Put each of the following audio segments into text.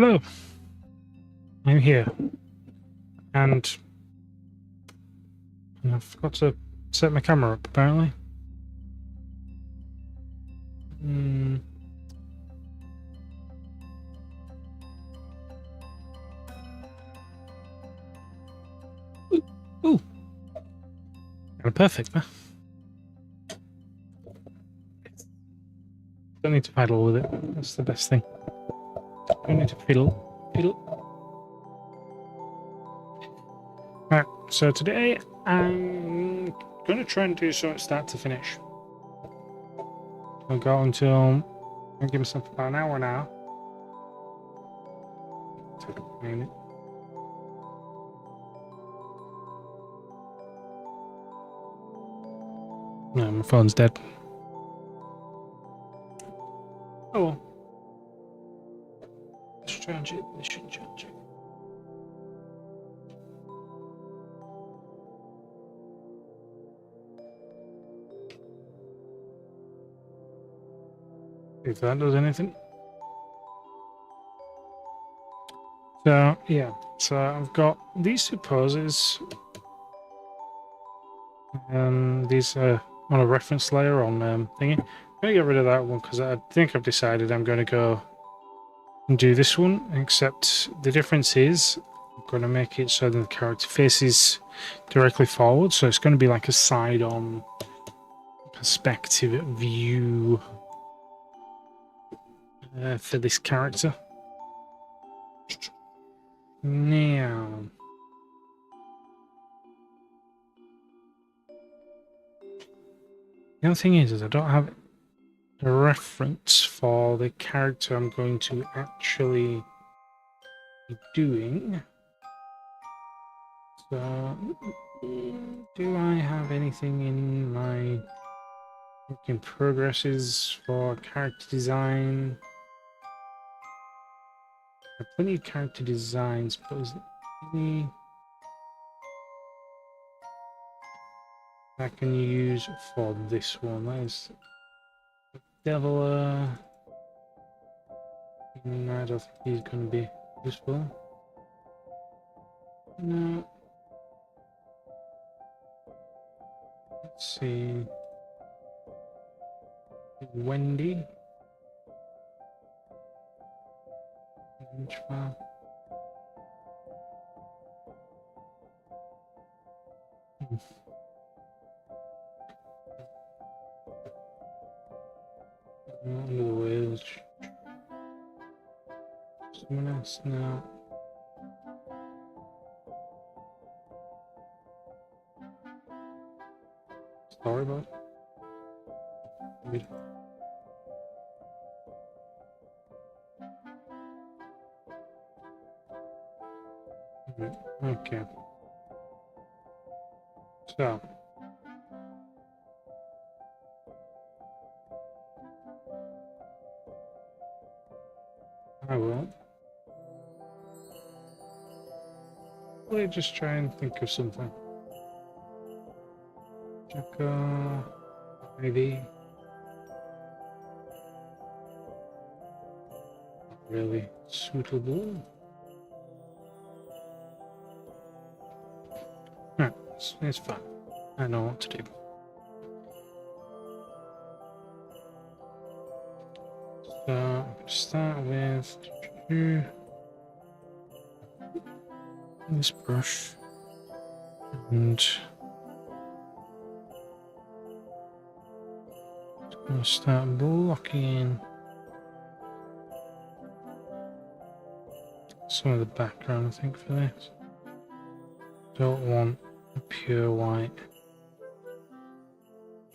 Hello, I'm here, and I forgot to set my camera up, apparently. Ooh. Kind of perfect, huh? Don't need to fiddle with it, that's the best thing. Don't need to fiddle. Right, so today I'm going to try and do something start to finish. I'll go until I'll give myself about an hour now. Take a minute. No, my phone's dead. Oh well. Let's charge it. This should charge it. If that does anything. So yeah, so I've got these two poses. These are on a reference layer on thingy. I'm gonna get rid of that one because I think I've decided I'm gonna go and do this one. Except the difference is I'm gonna make it so that the character faces directly forward, so it's gonna be like a side-on perspective view for this character. Now, the other thing is I don't have a reference for the character I'm going to actually be doing. So, do I have anything in my work in progresses for character design? I have plenty of character designs, but is there any I can use for this one? That is Devil. I don't think he's going to be useful. No. Let's see. Wendy. Which one? Under the wheels. Someone else now. Storyboard. Good. Okay. So. I will. Let me just try and think of something. Jacko, maybe. Not really suitable. No, it's fine. I know what to do. So I'm going to start with this brush and I'm going to start blocking some of the background, I think, for this. Don't want a pure white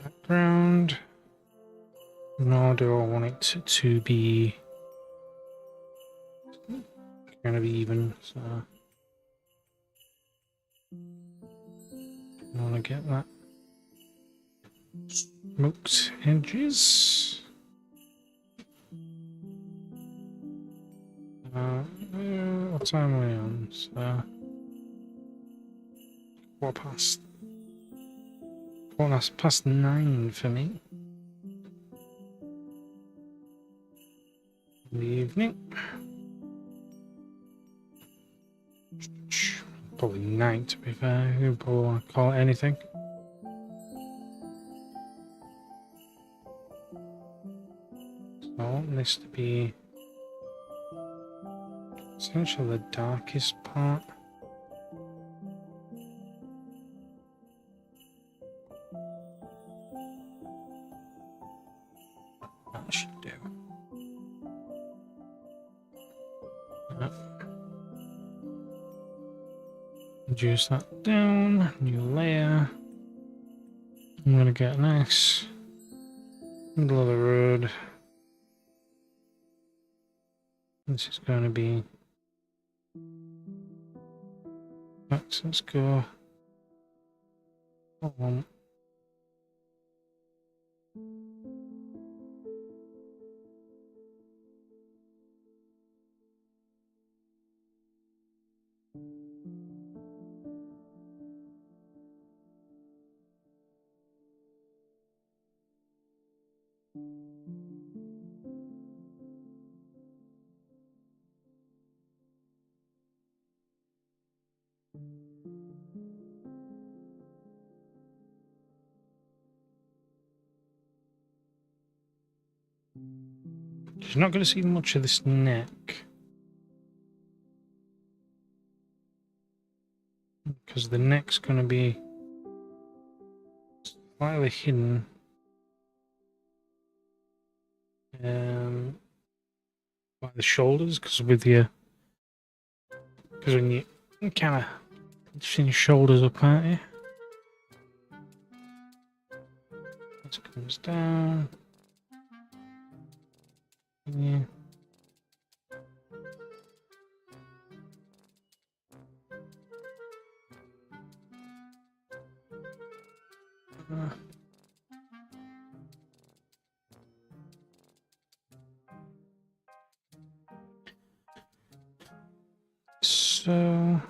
background, nor do I want it to be kind of even, so I want to get that smoked edges. What time are we on? So, quarter past 9 for me. In the evening. Probably night, to be fair. You probably want to call it anything. So I want this to be essentially the darkest part. That should do. Reduce that down, new layer. I'm going to get a nice middle of the road. This is going to be max. Let's go. You're not going to see much of this neck, because the neck's going to be slightly hidden by the shoulders, because when you kind of fin your shoulders up, aren't you? This comes down. Yeah. So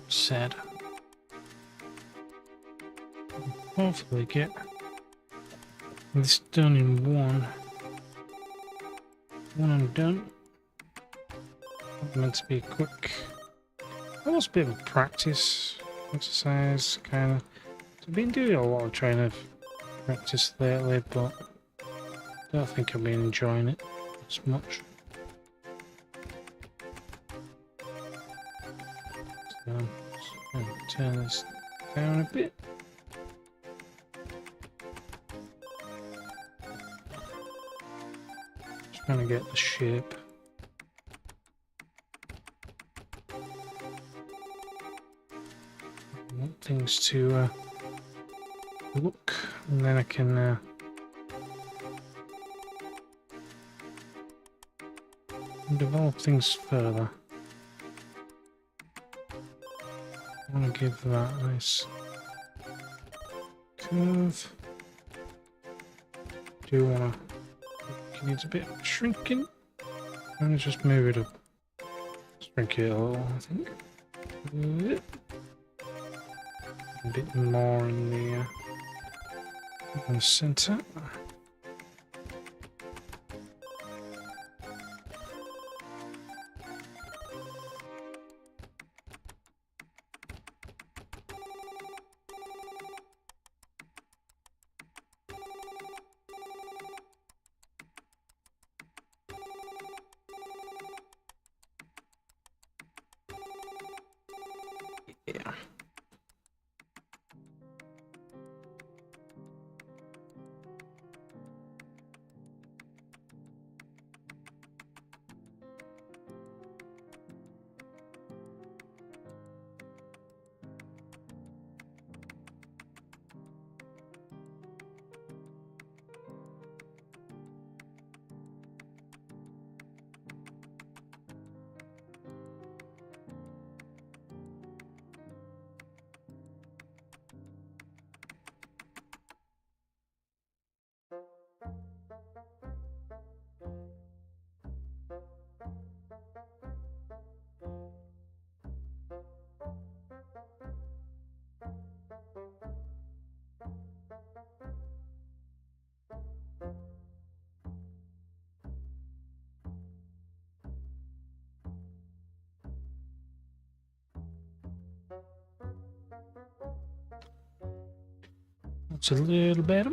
sad. Hopefully get this done in one and done. Meant to be quick. Almost a bit of a practice exercise, kind of. I've been doing a lot of trying to practice lately, but I don't think I've been enjoying it as much. So I'm going to turn this down a bit. Just trying to get the shape. I want things to look, and then I can develop things further. I want to give that a nice curve. Do want to needs a bit of shrinking. I'm going to just move it up, shrink it a little, I think. A bit more in the center. Yeah. It's a little better.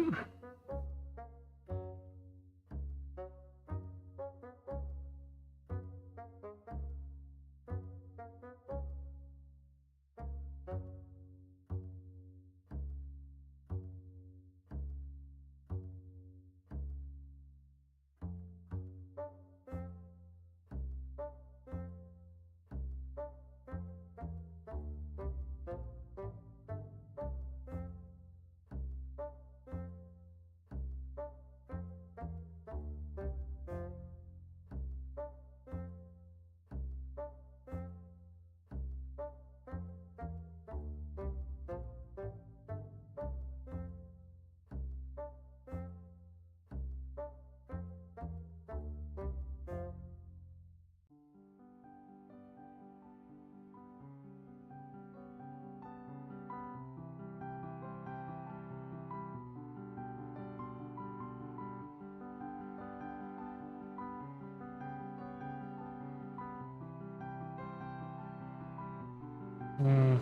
Hmm.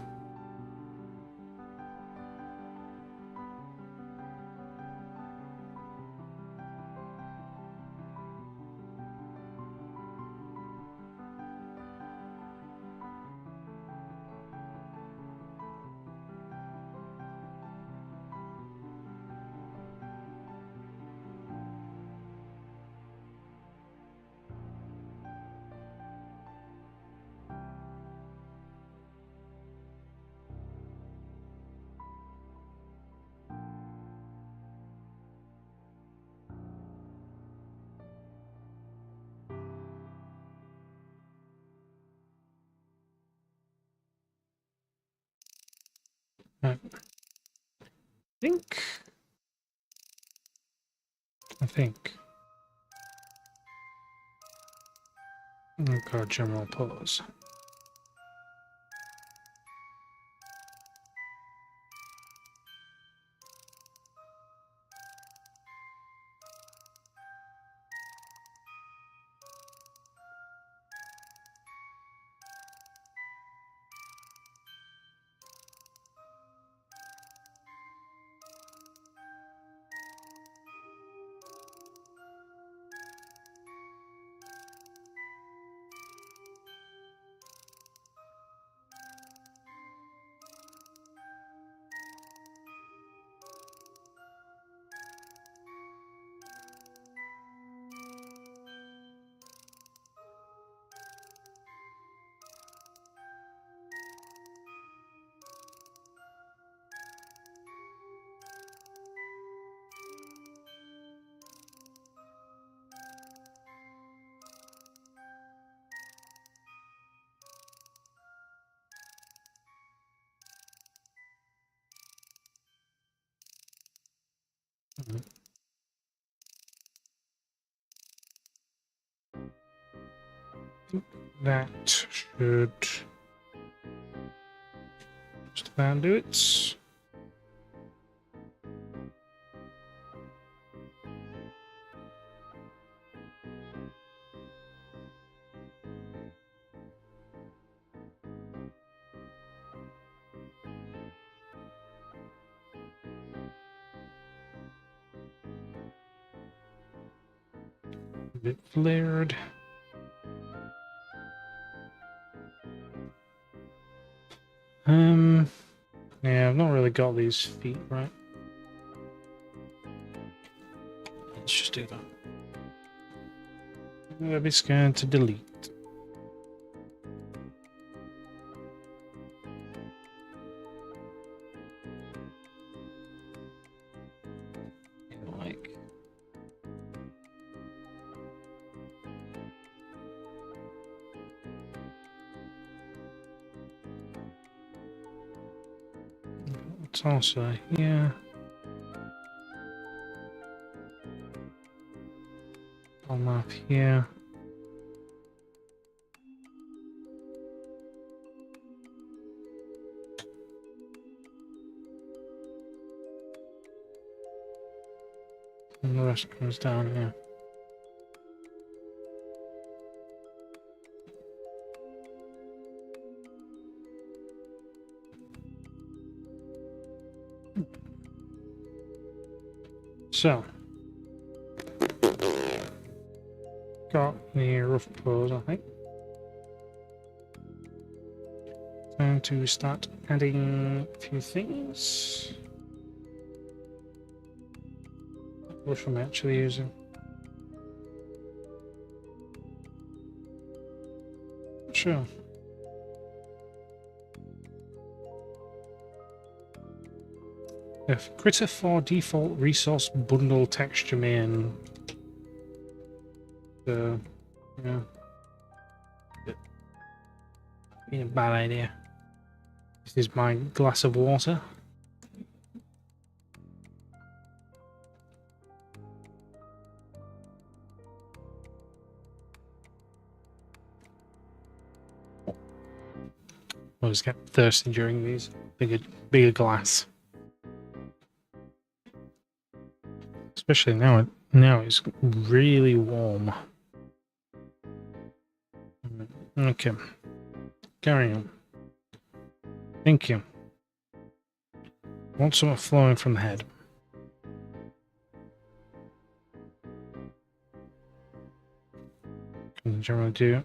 Right. I think. Okay, general pause. That should That'll do it. A bit flared. Yeah, I've not really got these feet right. Let's just do that. I'll be scared to delete. Like. It's also here. On up here. And the rest comes down here. So, got the rough pose, I think. Time to start adding a few things. What brush am I actually using? Sure. If Critter 4 default resource bundle texture main. So, yeah. Been a bad idea. This is my glass of water. I always get thirsty during these. Bigger glass. Especially now. Now it's really warm. Okay. Carrying on. Thank you. Want some flowing from the head. Can generally do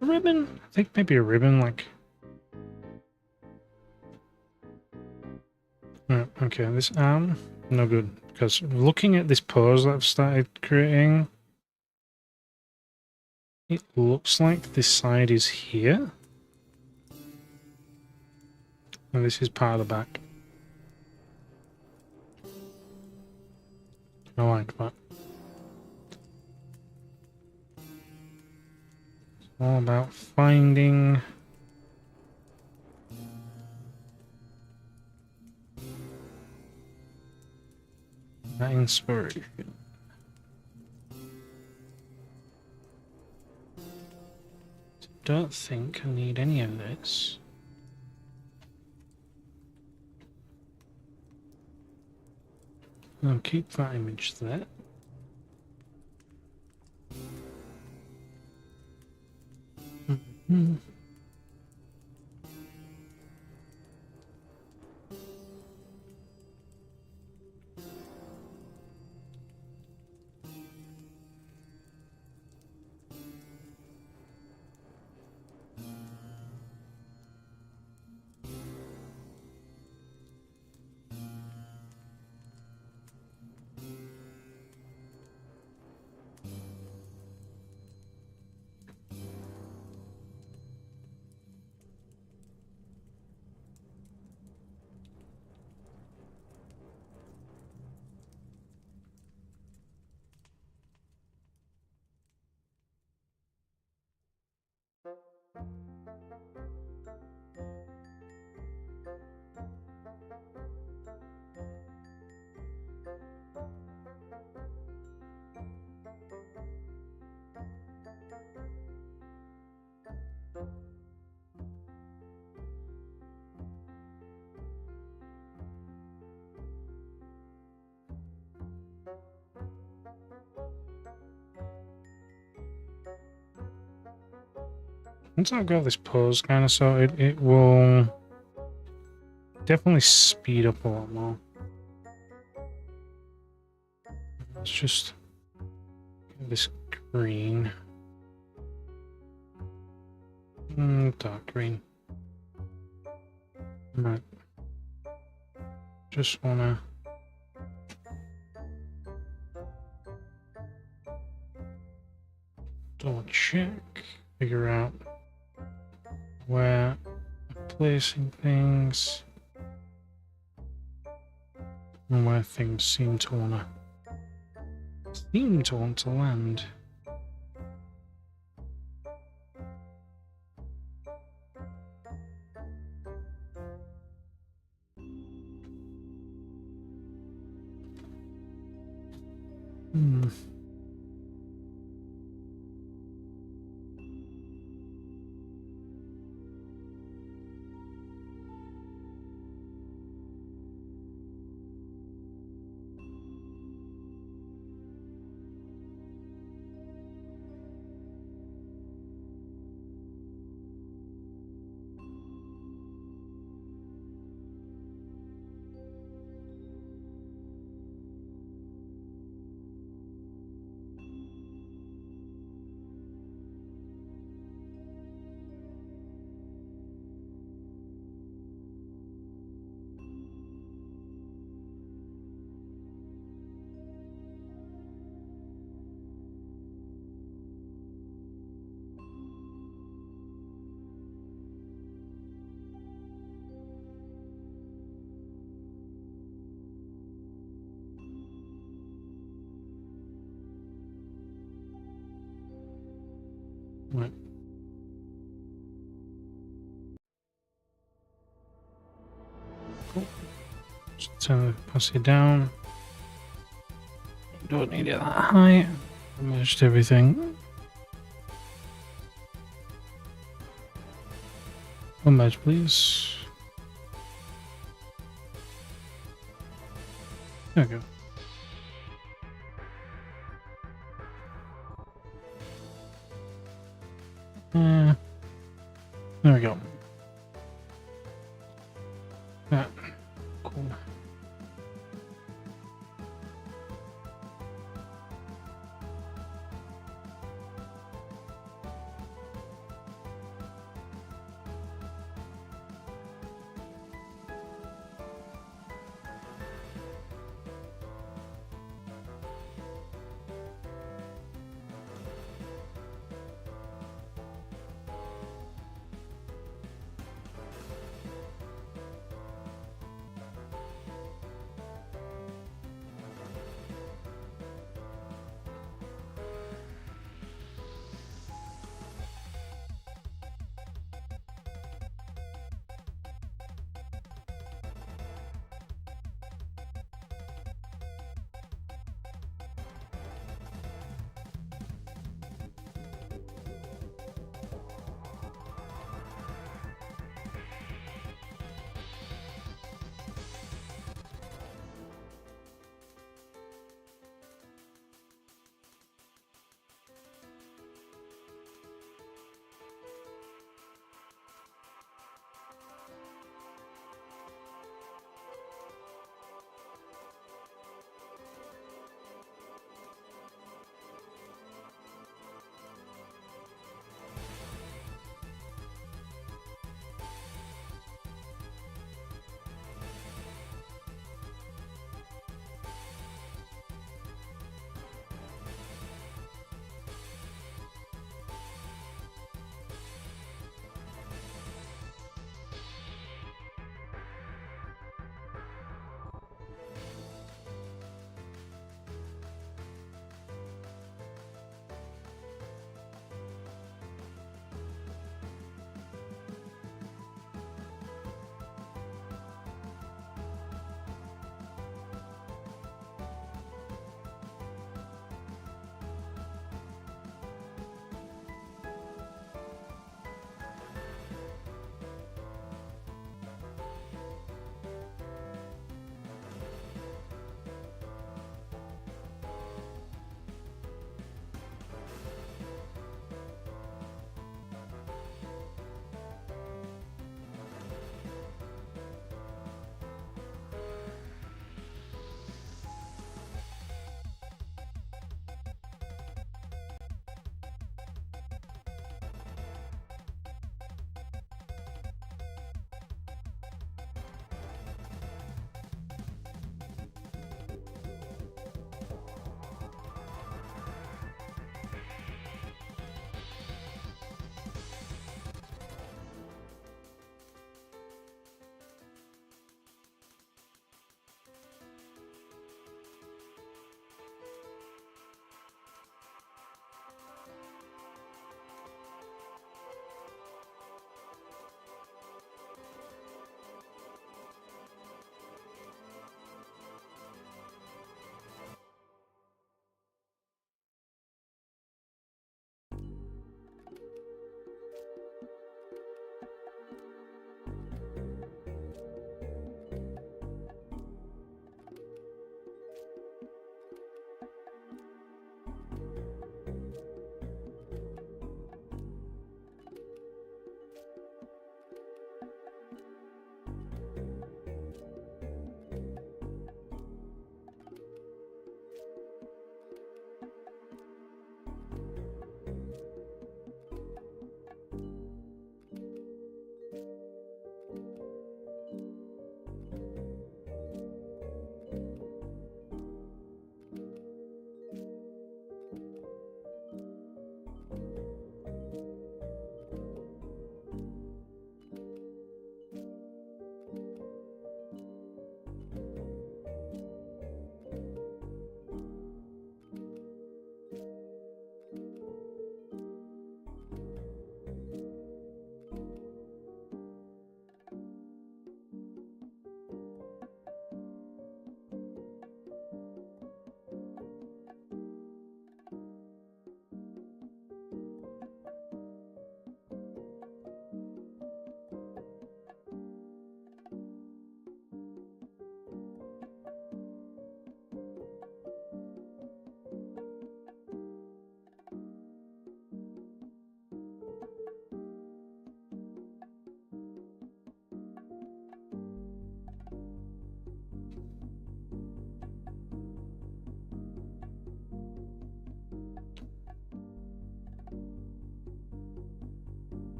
a ribbon? I think maybe a ribbon, like. Right, okay, this arm, no good. Because looking at this pose that I've started creating, it looks like this side is here. And this is part of the back. I like that. It's all about finding that inspiration. Don't think I need any of this. I'll keep that image there. Mm-hmm. once I've got this pose kind of sorted, it will definitely speed up a lot more. Let's just get this green. Dark green. Right. Just wanna double check, figure out where I'm placing things and where things seem to want to land. Right. Cool. Just turn the posse down. Don't need it that high. Merged everything. One merge, please. There we go. There we go. Yeah, cool.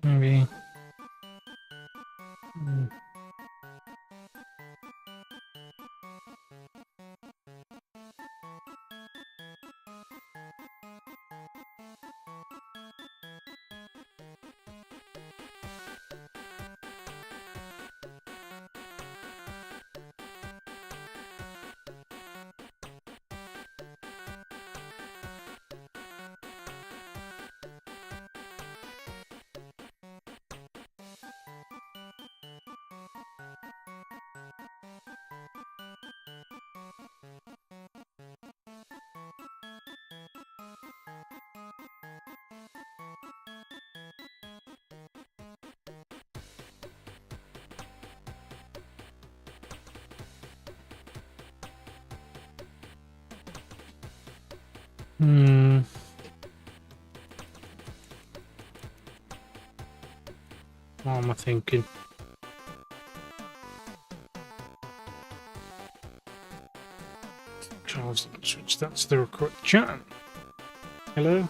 Maybe. What am I thinking? Charles, switch that to the record chat. Hello?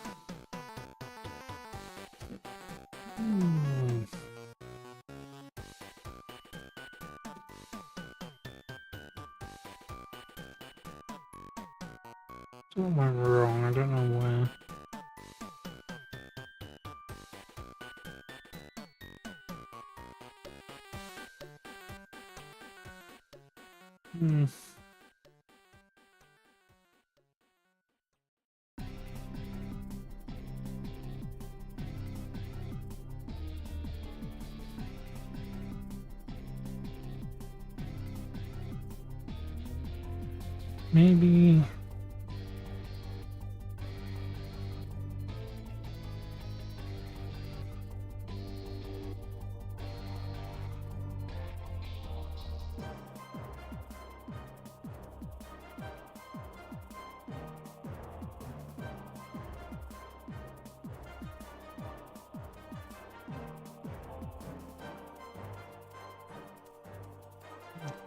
What went wrong? I don't know where. Maybe.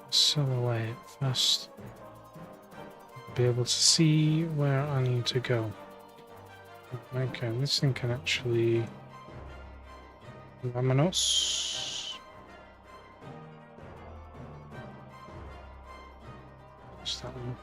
Silhouette first. Be able to see where I need to go. Okay, this thing can actually. Vámonos. What's that one?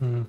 Hmm.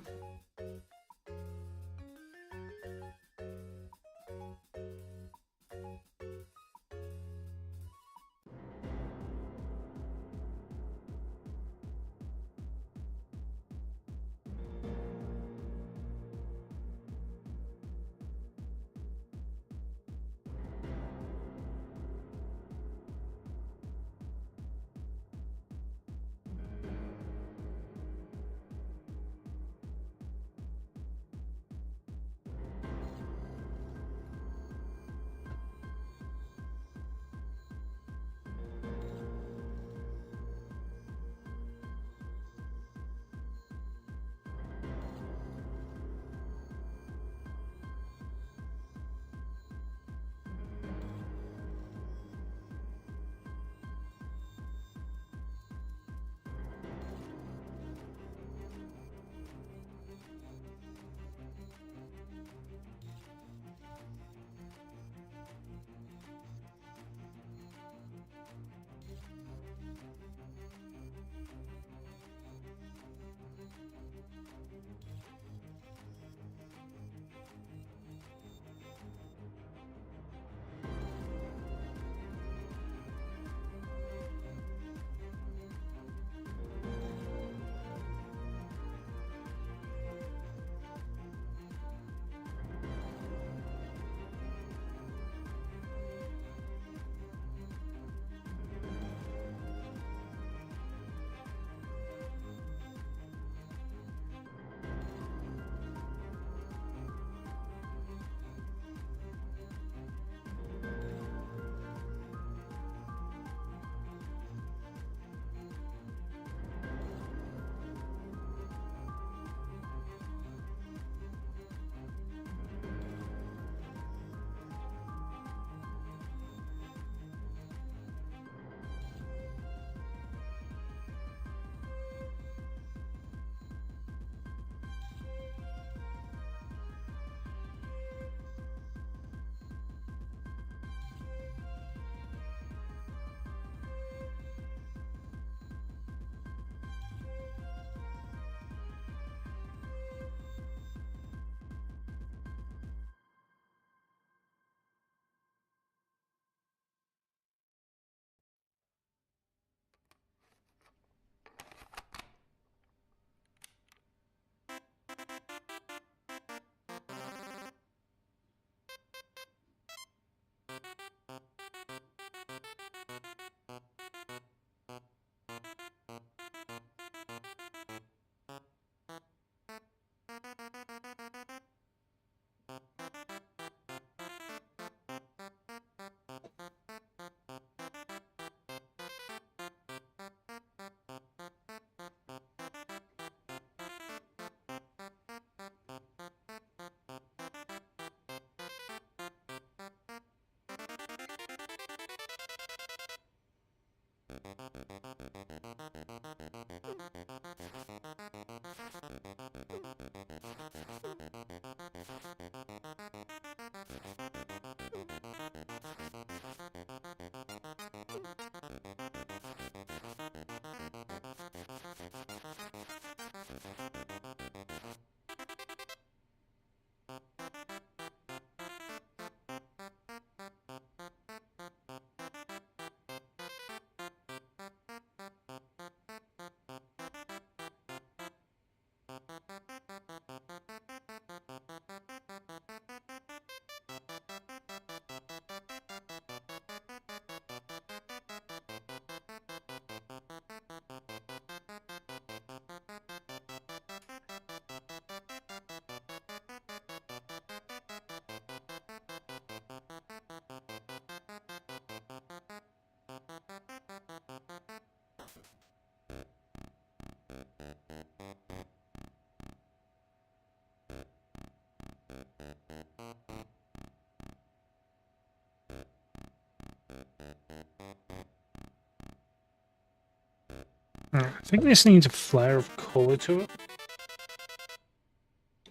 I think this needs a flare of colour to it.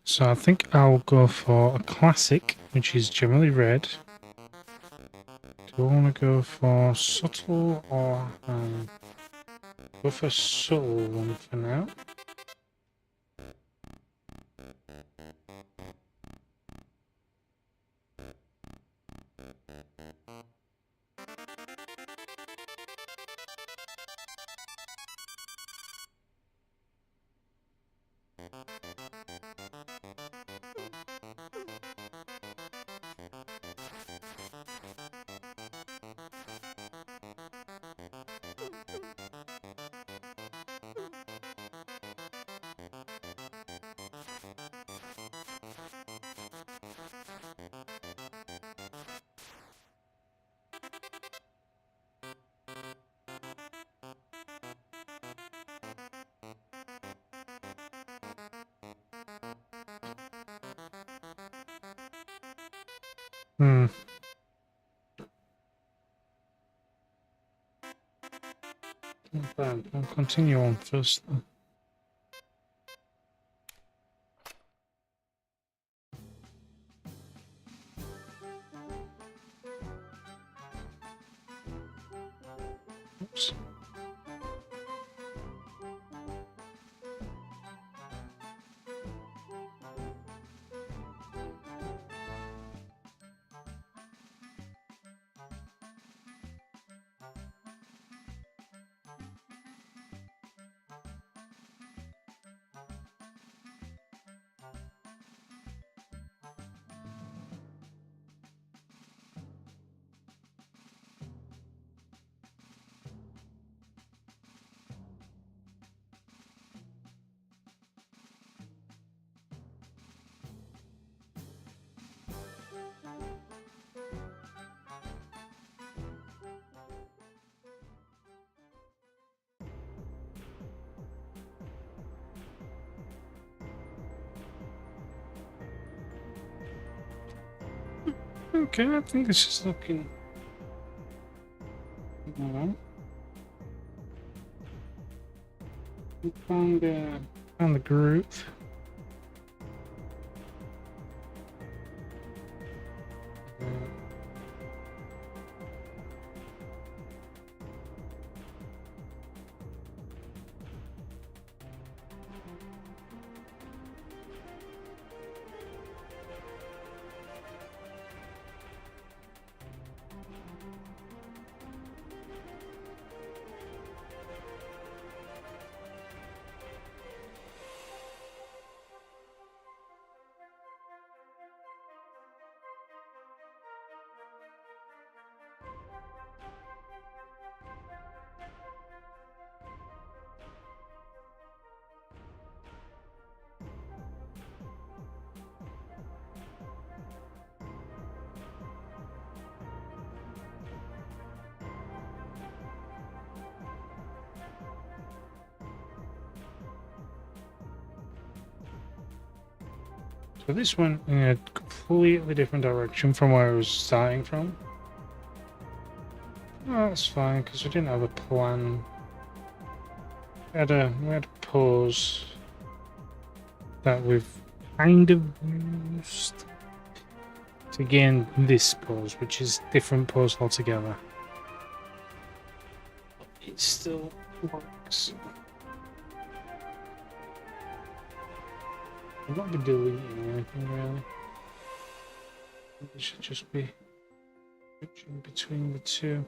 So I think I'll go for a classic, which is generally red. Do I want to go for subtle or go for subtle one for now? Hmm. Not bad. I'll continue on first. Oops. Okay, I think this is looking. Found the groove. So this went in a completely different direction from where I was starting from. Oh, that's fine, because we didn't have a plan. We had a pause that we've kind of used to gain this pause, which is different pause altogether. It still works. I won't be deleting anything really. It should just be switching between the two.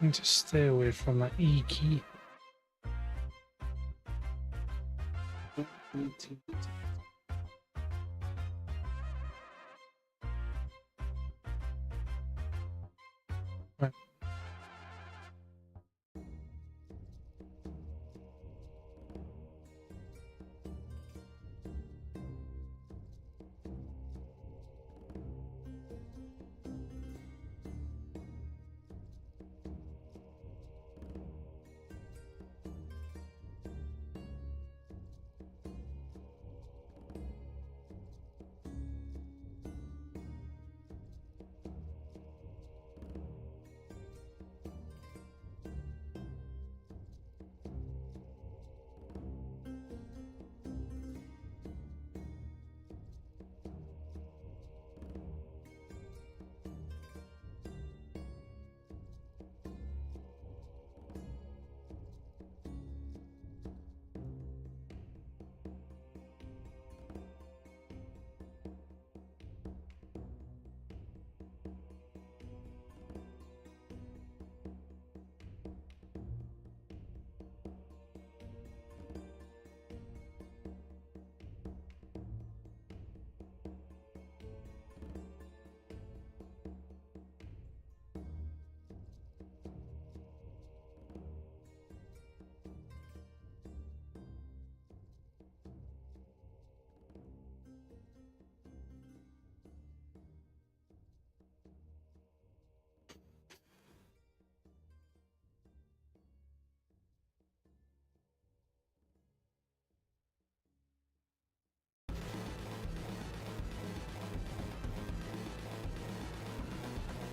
need to stay away from that E key. Right.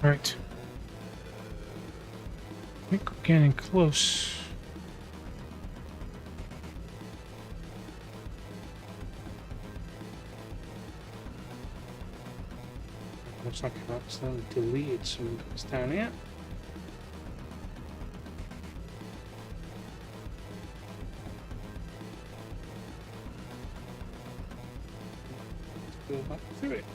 Right. I think we're getting close. Looks like I've accidentally deleted some bits down here. Let's go back through it.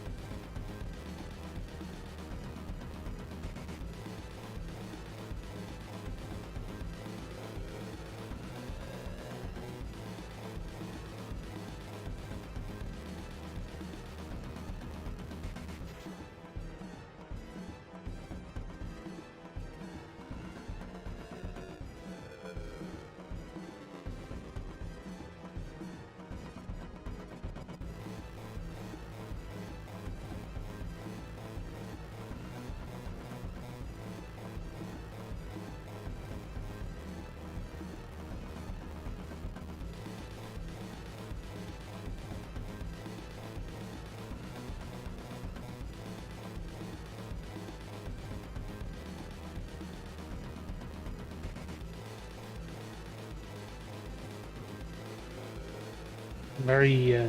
Very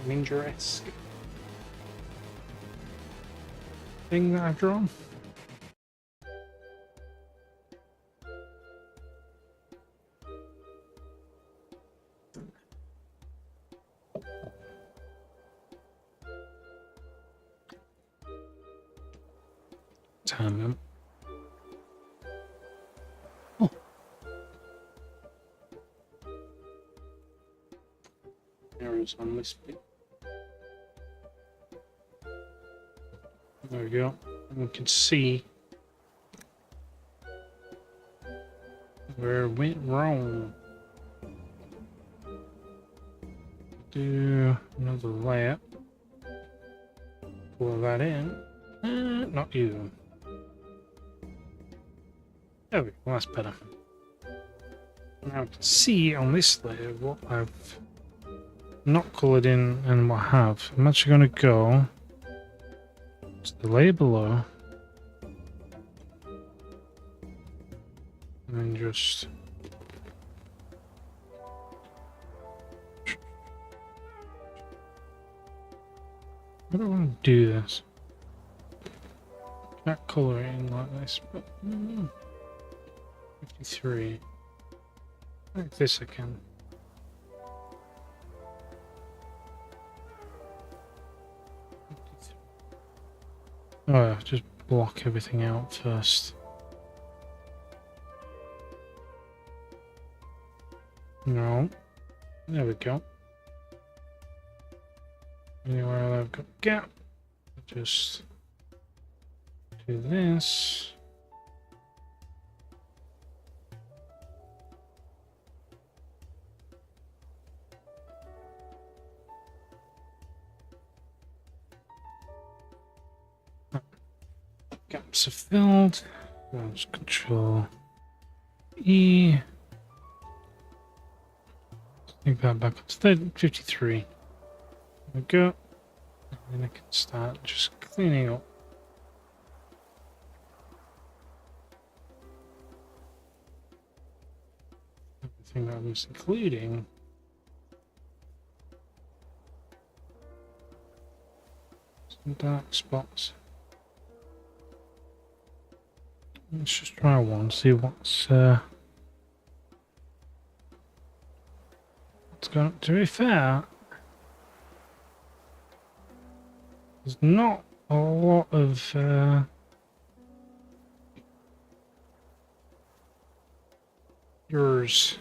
ninja-esque thing that I've drawn. Time. Oh. Arrows on this bit. There we go. And we can see where it went wrong. Do another layer. Pour that in. Not you. There we go, that's better. Now I can see on this layer what I've not coloured in and what I have. I'm actually going to go to the layer below and then just I don't want to do this. Can't colour it in like this, but 53. Like this I can. Oh yeah, just block everything out first. No. There we go. Anywhere I've got a gap, just do this. Gaps are filled. Let's Control E. Think that back up to 53. There we go. And then I can start just cleaning up. Everything that was including some dark spots. Let's just try one, see what's going on. To be fair, there's not a lot of yours.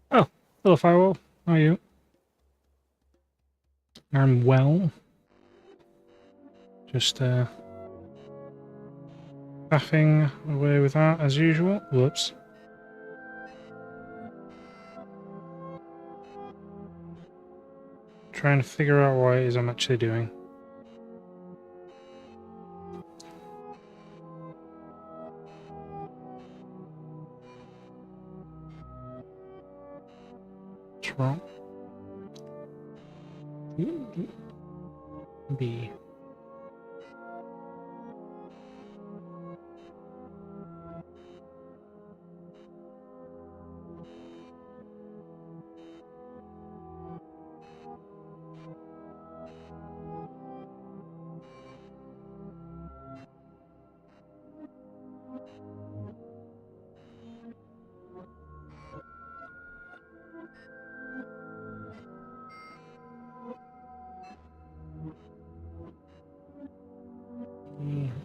Oh, hello Firewall. How are you? I'm well. Just faffing away with that as usual. Whoops. Trying to figure out what it is I'm actually doing. What's wrong? B.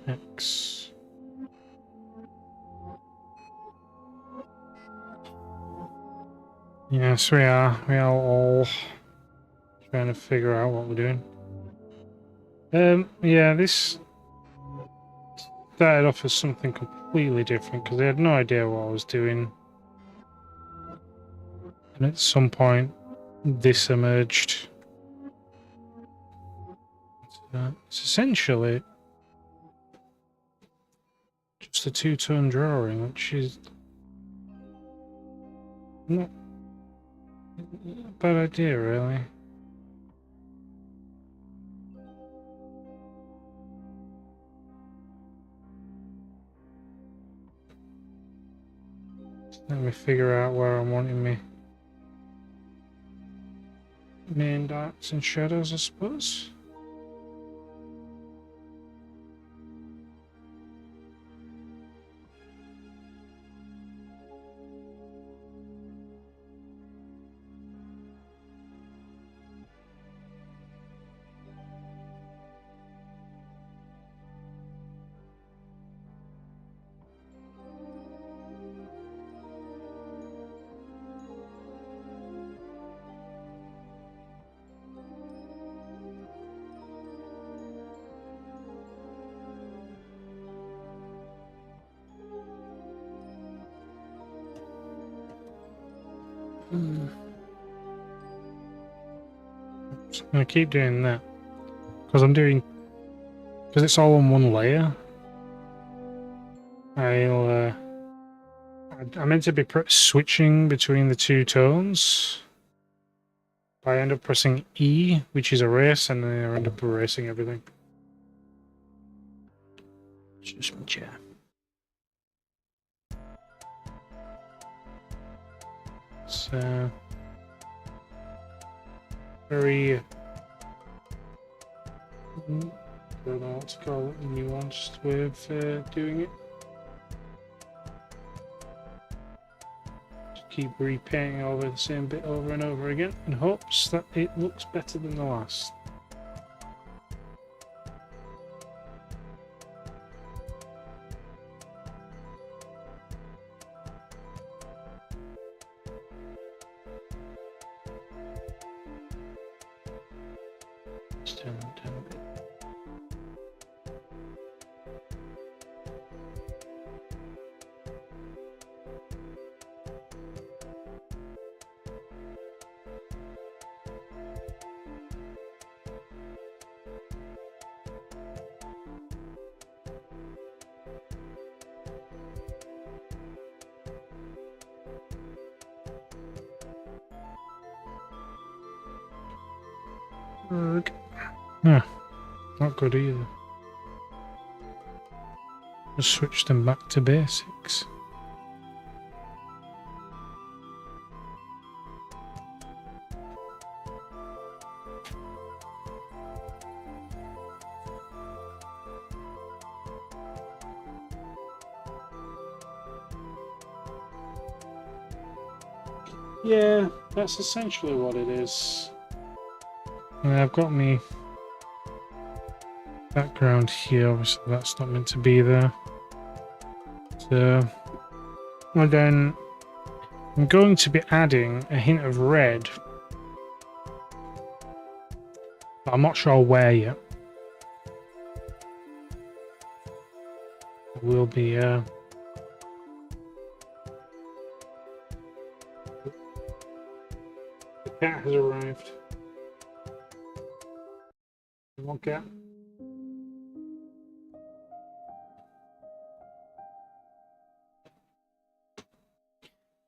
X. Yes, we are. We are all trying to figure out what we're doing. Yeah, this started off as something completely different because I had no idea what I was doing. And at some point, this emerged. It's essentially just a two-tone drawing, which is not a bad idea, really. Let me figure out where I'm wanting me main darks and shadows, I suppose. Just gonna keep doing that because it's all on one layer. I meant to be switching between the two tones. I end up pressing E, which is erase, and then I end up erasing everything. It's just my chair. It's very, I don't know what to call it, nuanced way of doing it. Just keep repainting over the same bit over and over again in hopes that it looks better than the last. Let's turn that down a bit. Yeah, not good either. Just switch them back to basics. Yeah, that's essentially what it is. And I've got me background here, obviously that's not meant to be there. So, and then I'm going to be adding a hint of red, but I'm not sure where yet. It will be the cat has arrived. Come on, cat.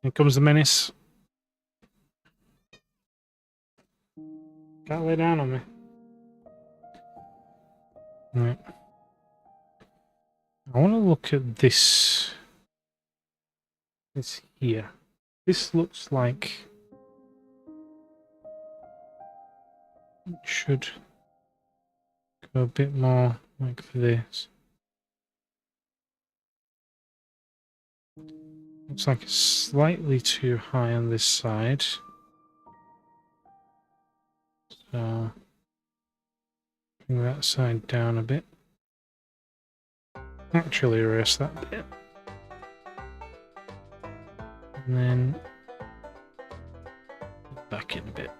Here comes the menace. Can't lay down on me. Right. I want to look at this. This here. This looks like it should go a bit more like this. Looks like it's slightly too high on this side. So bring that side down a bit. Actually erase that bit. And then back in a bit.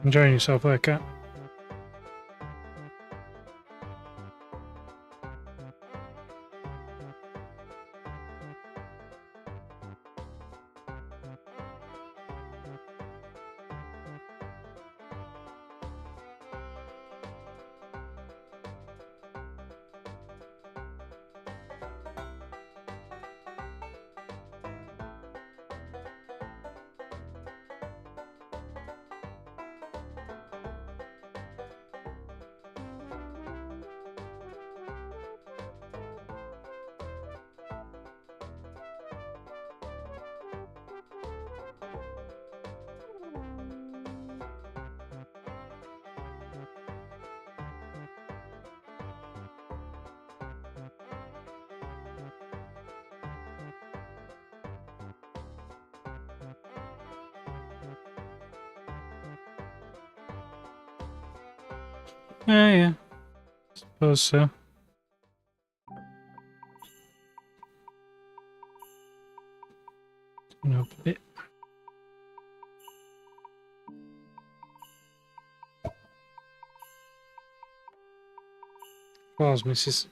Enjoying yourself there, cat? Yeah, suppose so. Turn up a bit. Pause, missus.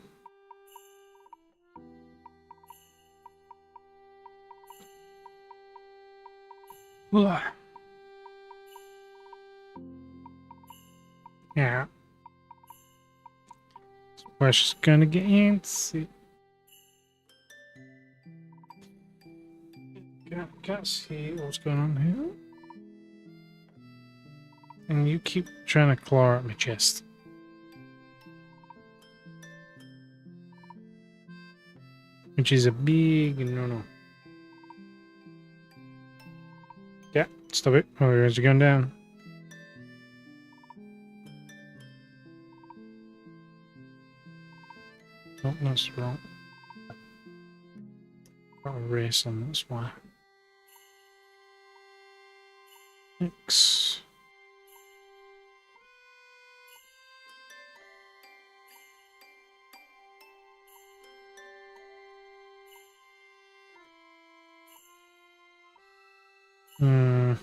Yeah. We're just gonna get antsy. Can't see what's going on here. And you keep trying to claw at my chest. Which is a big no-no. Yeah, stop it. Oh, you're going down. Oh, that's wrong. Got a race on, that's why. X. Hmm.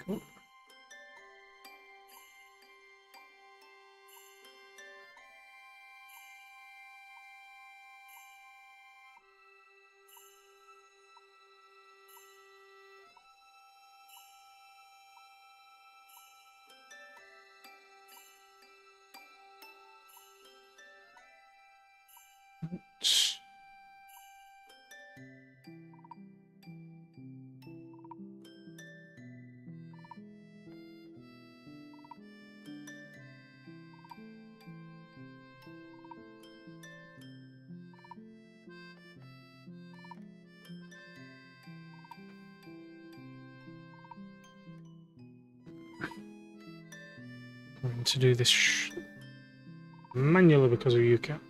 Cool. I'm going to do this manually because of you, cat.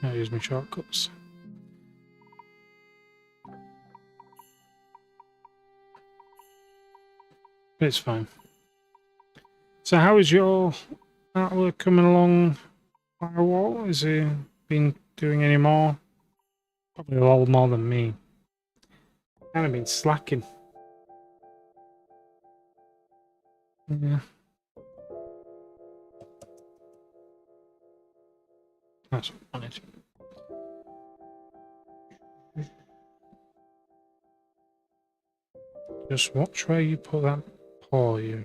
Can't use my shortcuts. But it's fine. So how is your artwork coming along, Firewall? Has he been doing any more? Probably a lot more than me. Kind of been slacking. Yeah. That's what I wanted. Just watch where you put that paw, you.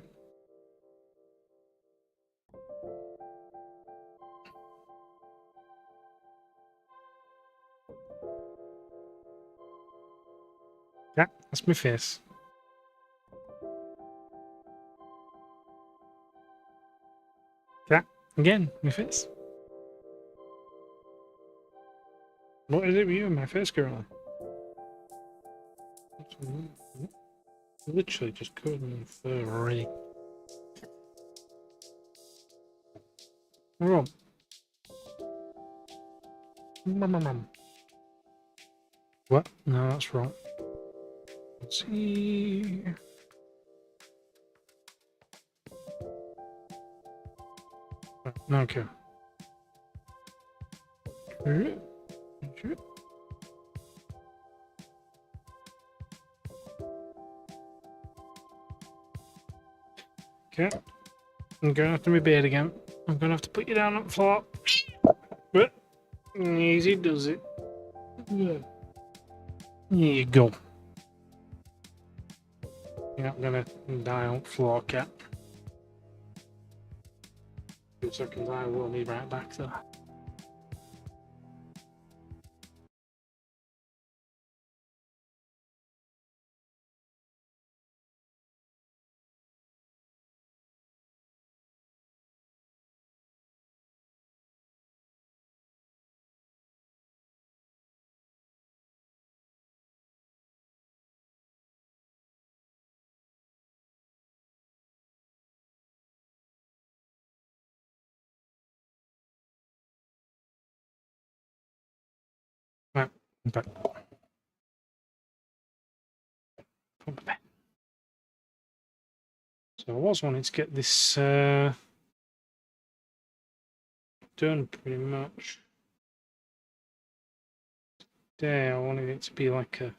Yeah, that's my face. Yeah, again, my face. What is it with you and my face, girl? Literally just covered me in fur already. Wrong. What? No, that's wrong. Let's see. Okay. Okay. I'm going after my beard again. I'm going to have to put you down on the floor. But easy does it. There you go. Yeah, I'm going to die on the floor, cat. 2 seconds, I will be right back though. Right, I'm back. So I was wanting to get this done pretty much. There, I wanted it to be like a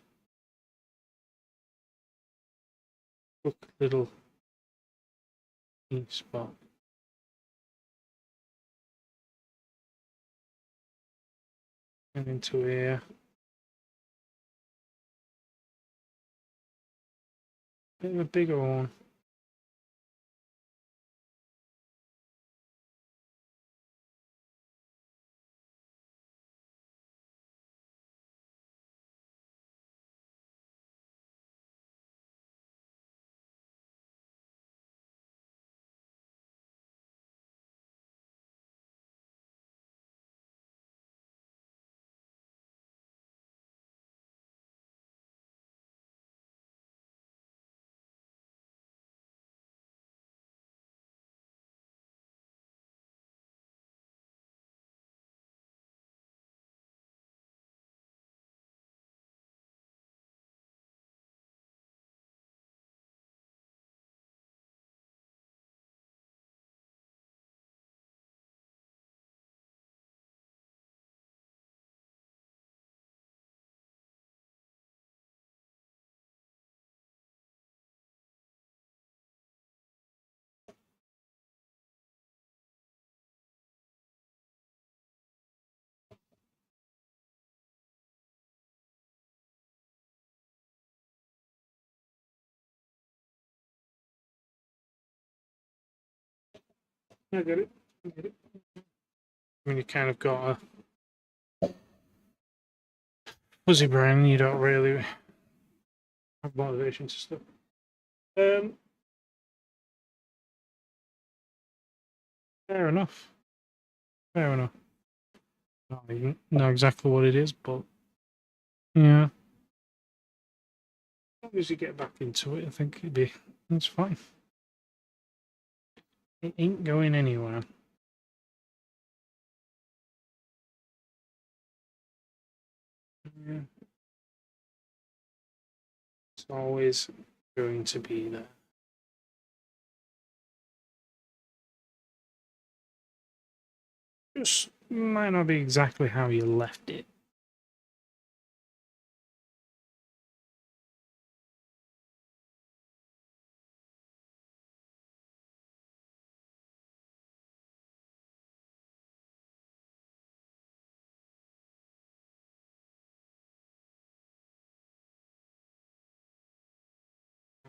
little spot. And into here. Bit of a bigger one. I get it. I get it. I mean, you kind of got a fuzzy brain. You don't really have motivation to stuff. Um, Fair enough. Fair enough. I don't even know exactly what it is, but yeah. As long as you get back into it, I think it's fine. It ain't going anywhere. Yeah. It's always going to be there. Just might not be exactly how you left it.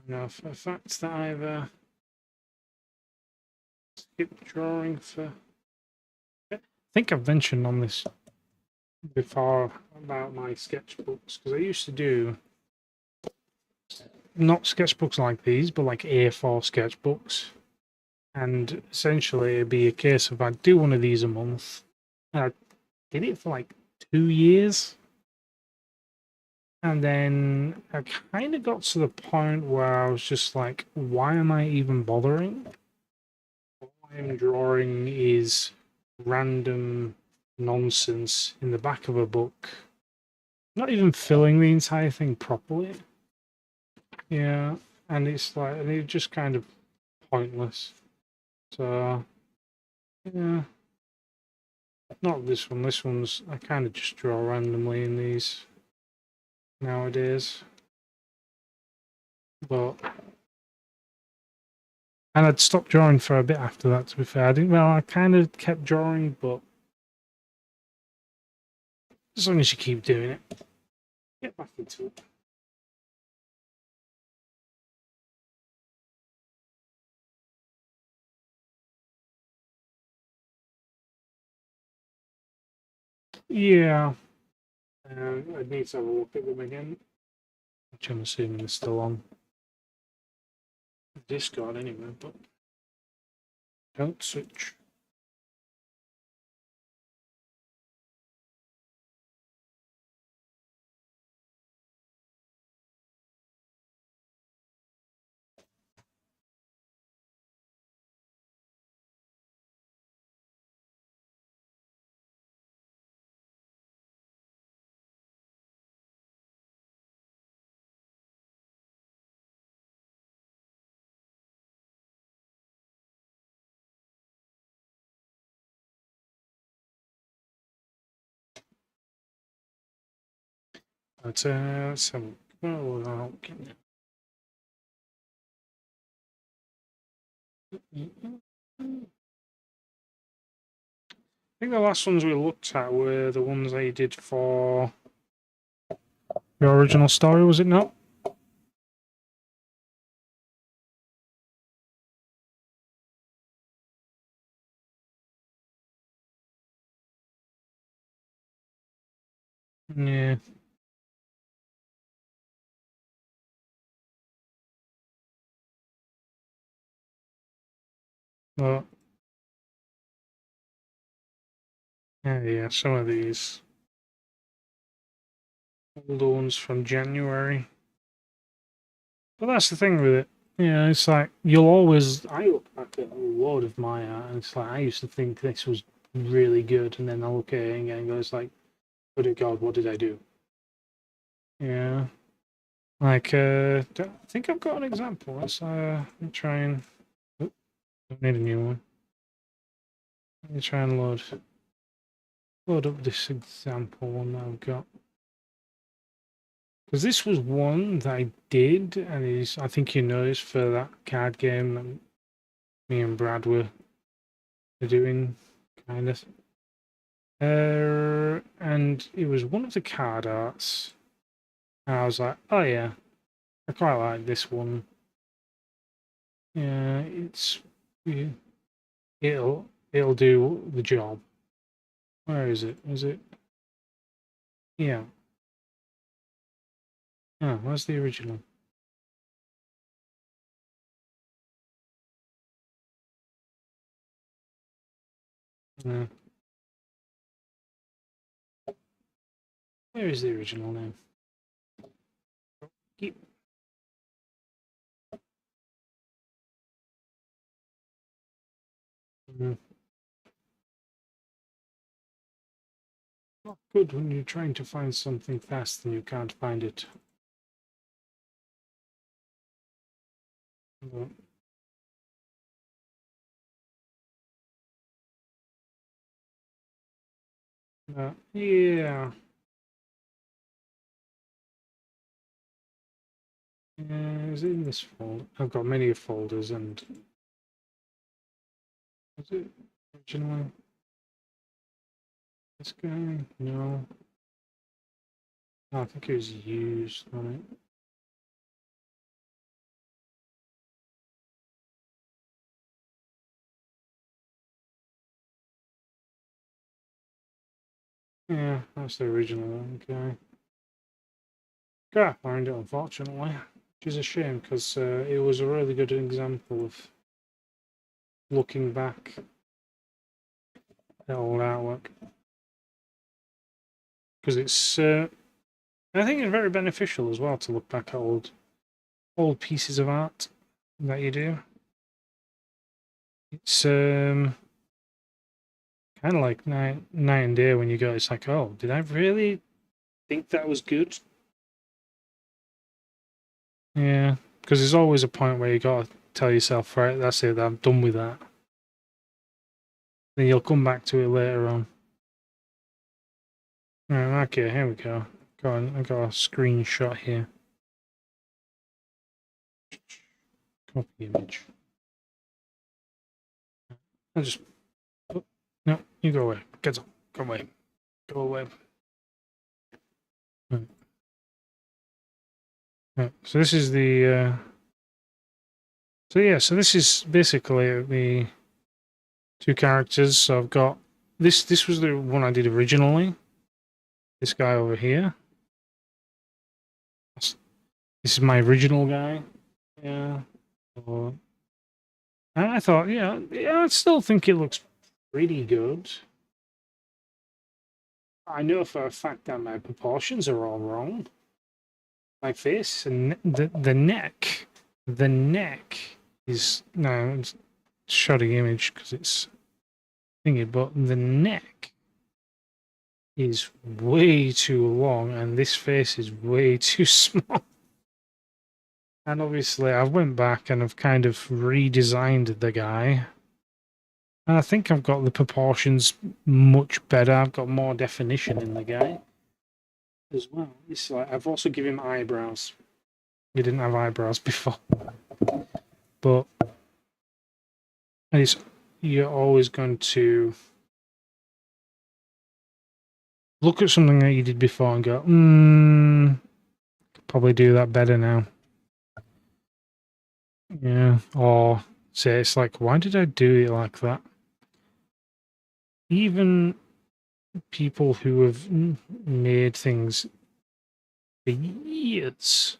Now, for the fact that I've skipped drawing for. I think I've mentioned on this before about my sketchbooks because I used to do not sketchbooks like these, but like A4 sketchbooks. And essentially, it'd be a case of I'd do one of these a month. And I did it for like 2 years. And then I kind of got to the point where I was just like, why am I even bothering? All I'm drawing is random nonsense in the back of a book. Not even filling the entire thing properly. Yeah. And it's like, and it's just kind of pointless. So, yeah. Not this one. This one's, I kind of just draw randomly in these nowadays. But, and I'd stopped drawing for a bit after that, to be fair. I kind of kept drawing, but as long as you keep doing it, get back into it. Yeah. I'd need to have a look at them again, which I'm assuming is still on Discord anyway, but don't switch. Let's have a look. I think the last ones we looked at were the ones that you did for your original story, was it not? Yeah. But yeah, some of these old ones from January. But that's the thing with it. Yeah, it's like you'll always. I look back at a load of my art, and it's like I used to think this was really good, and then I look at it again and go, "It's like, oh dear God, what did I do?" Yeah, like I think I've got an example. Let me try and. Oh, don't need a new one. Let me try and load up this example one that I've got. Because this was one that I did, and is I think you know, is for that card game that me and Brad were doing, kind of. And it was one of the card arts, and I was like, oh yeah, I quite like this one. Yeah, it's yeah. it'll do the job. Where is it? Is it? Yeah. Oh, where's the original? Uh, where is the original name? Keep. Not good when you're trying to find something fast and you can't find it. Yeah. Is it in this folder? I've got many folders and... Was it originally? This guy? No. I think it was used on it. Yeah, that's the original one. Okay. Can't find it, unfortunately, which is a shame because it was a really good example of looking back at old artwork. Because it's, I think it's very beneficial as well to look back at old pieces of art that you do. It's kind of like night and day when you go. It's like, oh, did I really think that was good? Yeah, because there's always a point where you got to tell yourself, right, that's it, I'm done with that. Then you'll come back to it later on. Right, okay, here we go. Go on, I got a screenshot here. Copy image. I just... Oh, no, you go away. Get up. Go away. Go away. Right. Right. So this is the... So yeah, so this is basically the two characters. So I've got... This was the one I did originally. This guy over here. This is my original guy. Yeah. So, and I thought, yeah, I still think it looks pretty good. I know for a fact that my proportions are all wrong. My face and the neck is no it's shoddy image because it's thingy, but the neck is way too long and this face is way too small. And obviously I went back and I've kind of redesigned the guy. And I think I've got the proportions much better. I've got more definition in the guy as well. It's like I've also given him eyebrows. He didn't have eyebrows before. But it's, you're always going to look at something that you did before and go, could probably do that better now. Yeah. Or say it's like, why did I do it like that? Even people who have made things for years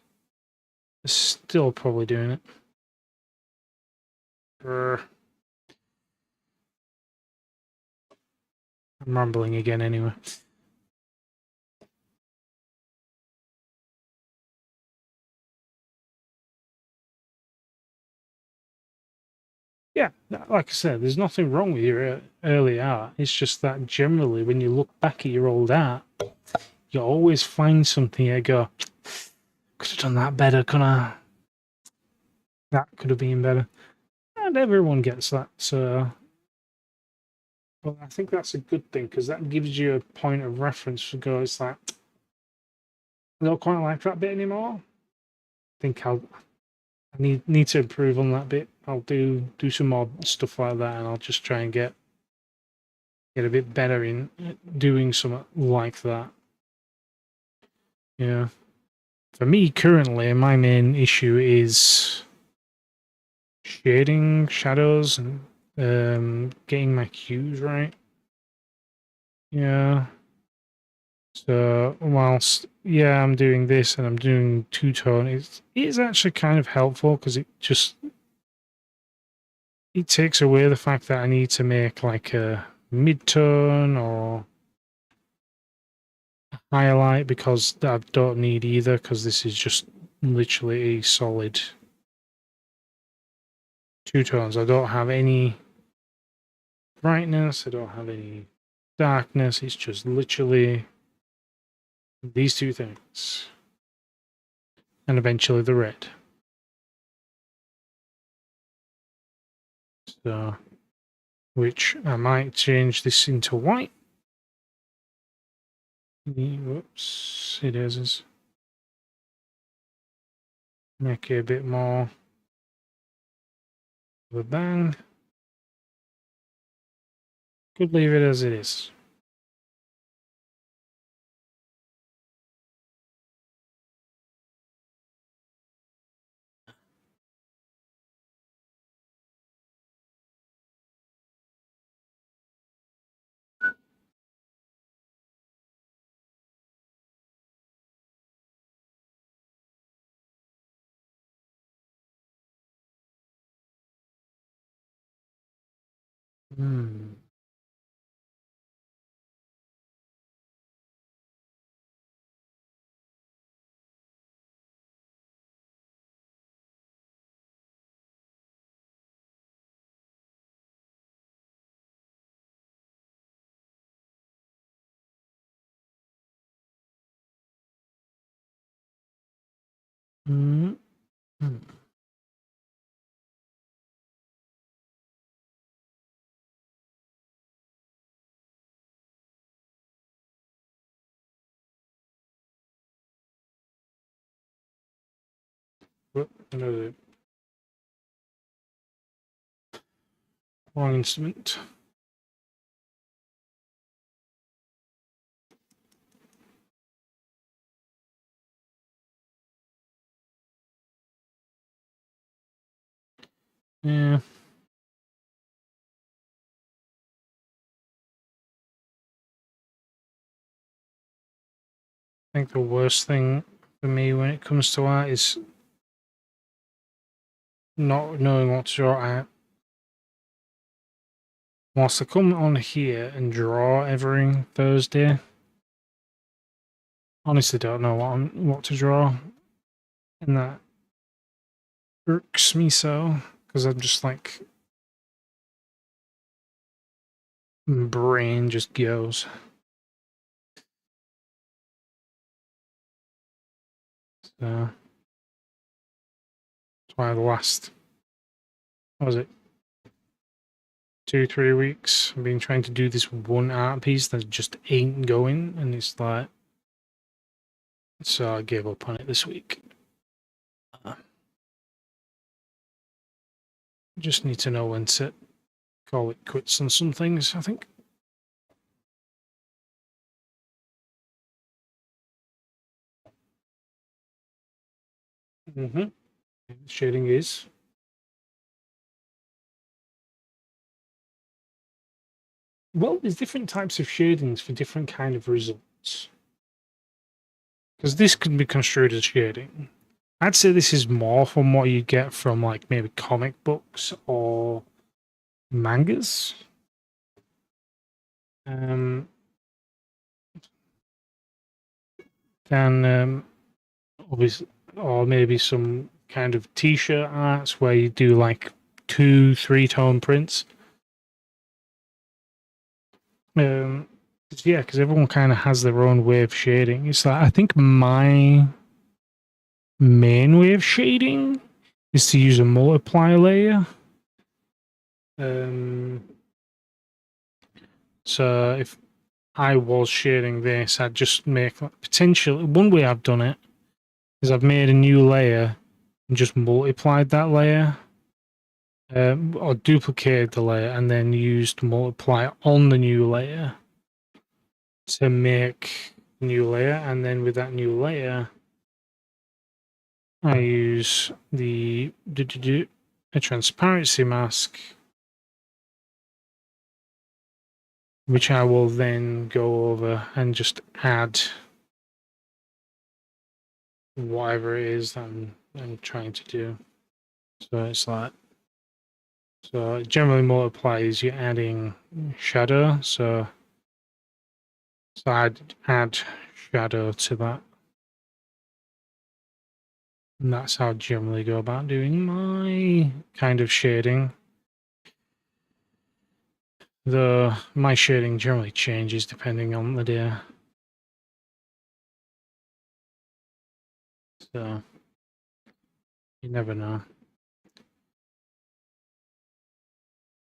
are still probably doing it. I'm rambling again anyway. Yeah, like I said, there's nothing wrong with your early art. It's just that generally, when you look back at your old art, you always find something you go, could have done that better, couldn't I? That could have been better. And everyone gets that, so... Well, I think that's a good thing, because that gives you a point of reference to go, it's like, I don't quite like that bit anymore. I think I need to improve on that bit. I'll do some more stuff like that, and I'll just try and get a bit better in doing something like that. Yeah. For me, currently, my main issue is shading, shadows, and getting my cues right. Yeah. So whilst I'm doing this and I'm doing two-tone, it's actually kind of helpful because it takes away the fact that I need to make like a mid-tone or highlight, because I don't need either, because this is just literally a solid two tones. I don't have any brightness, I don't have any darkness, it's just literally these two things. And eventually the red. So, which I might change this into white. Whoops, it is. Make it a bit more of a bang. Could leave it as it is. Hmm. Mm. Mm. No, wrong instrument. Yeah. I think the worst thing for me when it comes to art is not knowing what to draw at. Whilst I come on here and draw every Thursday, honestly don't know what to draw, and that irks me so, because I'm just like, my brain just goes. So that's why the last, what was it, 2-3 weeks I've been trying to do this one art piece that just ain't going, and it's like, so I gave up on it this week. Just need to know when to call it quits on some things, I think. Mm-hmm. Shading is. Well, there's different types of shadings for different kind of results. Because this can be construed as shading. I'd say this is more from what you get from like maybe comic books or mangas. Um, than obviously, or maybe some kind of t-shirt arts where you do like 2-3 tone prints. Yeah, because everyone kind of has their own way of shading. It's like, I think my main way of shading is to use a multiply layer. So if I was shading this, I'd just make potentially one way I've done it is I've made a new layer and just multiplied that layer, or duplicated the layer and then used multiply on the new layer to make a new layer, and then with that new layer I use a transparency mask which I will then go over and just add whatever it is that I'm trying to do. So it's like, so it generally multiplies, you're adding shadow, so I'd add shadow to that. And that's how I generally go about doing my kind of shading. Though my shading generally changes depending on the day. So you never know.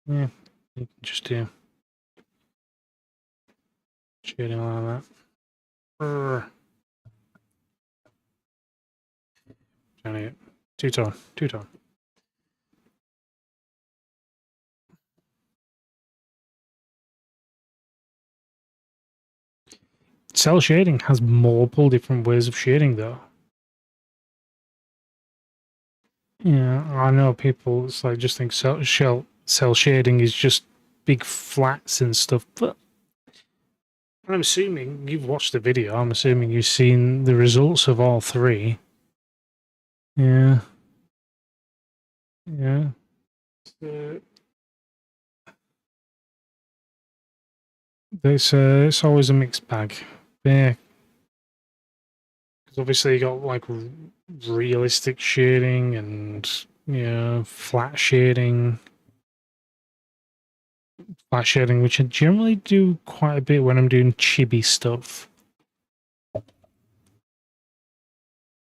Yeah, you can just do shading like that. Trying to get two-tone. Cell shading has multiple different ways of shading, though. Yeah, I know people. It's like just think cell shading is just big flats and stuff, but I'm assuming you've watched the video. I'm assuming you've seen the results of all three. Yeah, yeah. So it's always a mixed bag. Yeah, because obviously you got like realistic shading and flat shading. Flat shading, which I generally do quite a bit when I'm doing chibi stuff.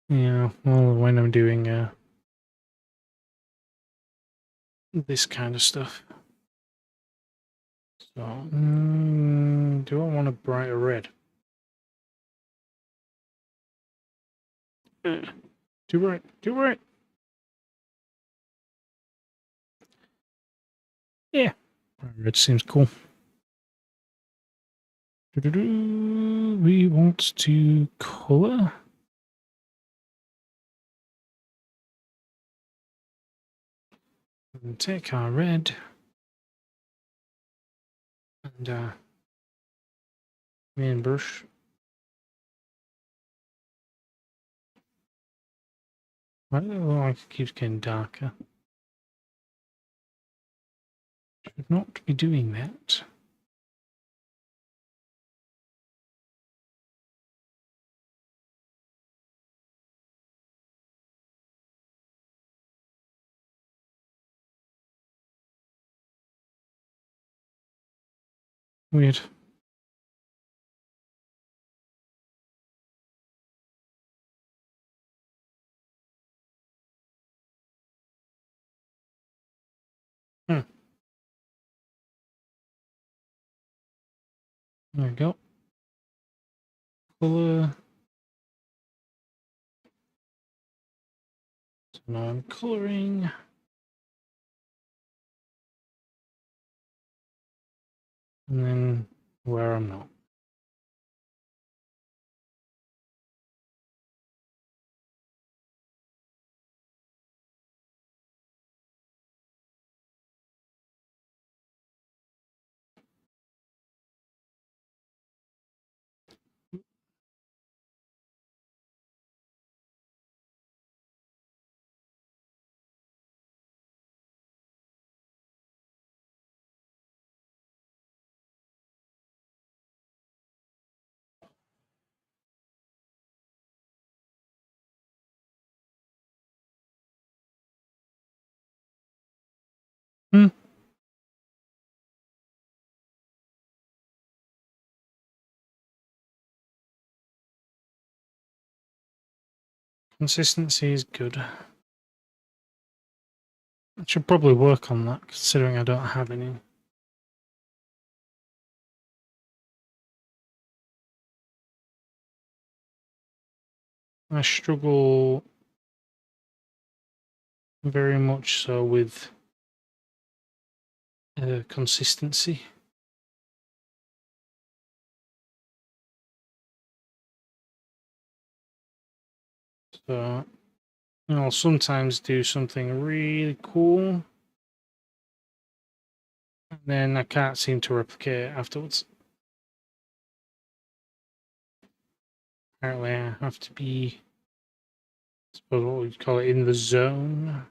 Yeah, well, when I'm doing this kind of stuff. So, do I want a brighter red? Too bright, too bright. Yeah, red seems cool. We want to color. And take our red and main brush. Why do it look like it keeps getting darker? Should not be doing that. Weird. Hmm. There we go. Color. So now I'm coloring. And then where I'm not. Hmm. Consistency is good. I should probably work on that, considering I don't have any. I struggle very much so with consistency. So I'll sometimes do something really cool. And then I can't seem to replicate it afterwards. Apparently I have to be, I suppose what we'd call it, in the zone.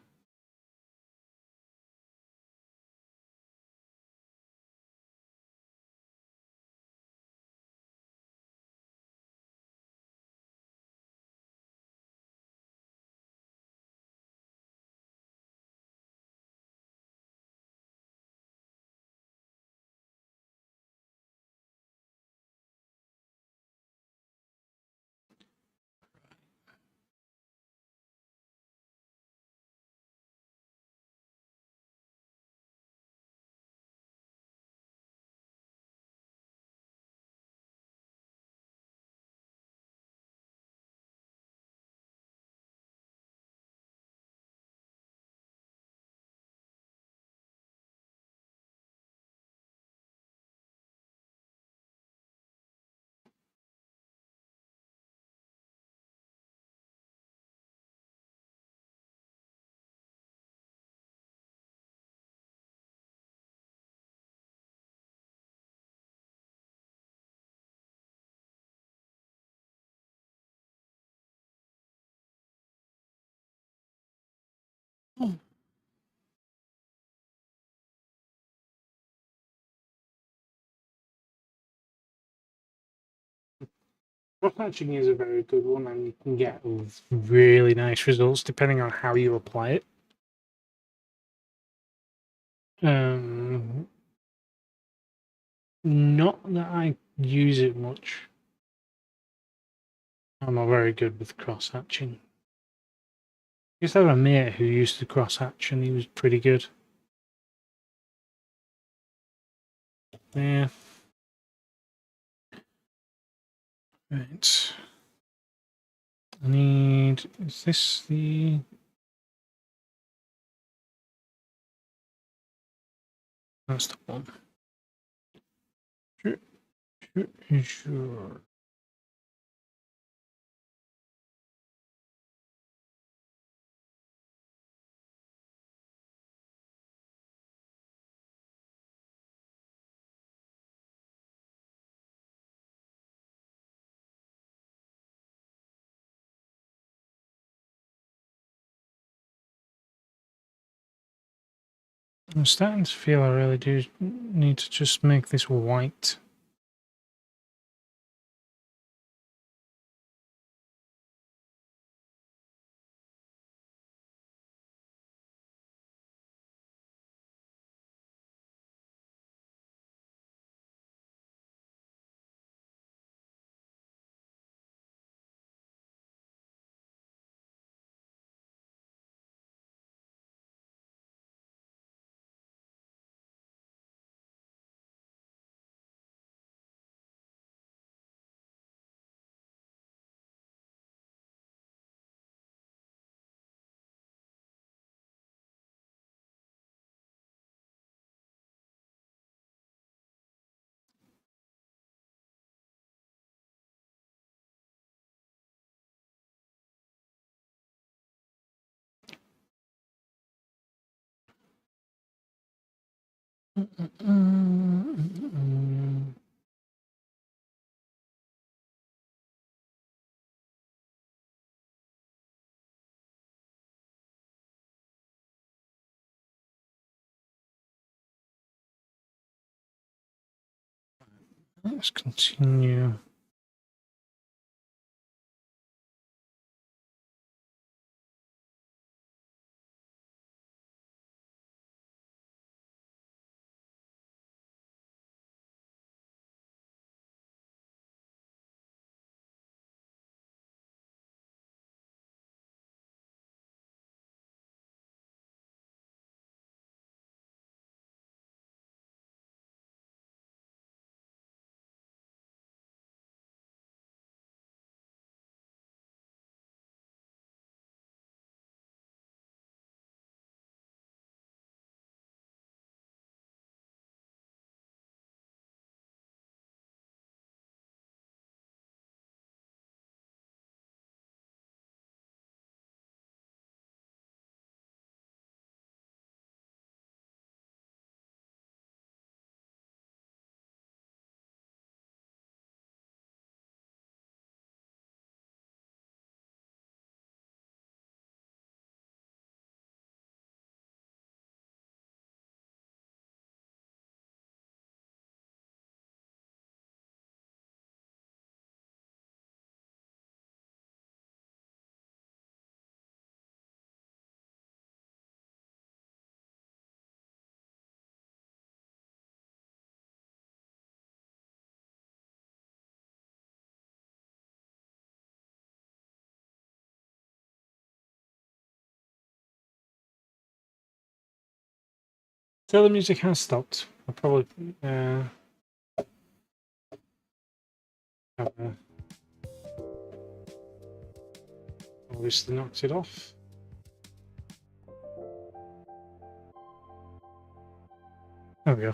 Cross-hatching is a very good one, and you can get really nice results depending on how you apply it. Not that I use it much. I'm not very good with cross-hatching. I used to have a mate who used to cross-hatch, and he was pretty good. Yeah. Right. I need... Is this the... That's the one. Sure. I'm starting to feel I really do need to just make this white. Let's continue. So the music has stopped. I probably have obviously knocked it off. There we go.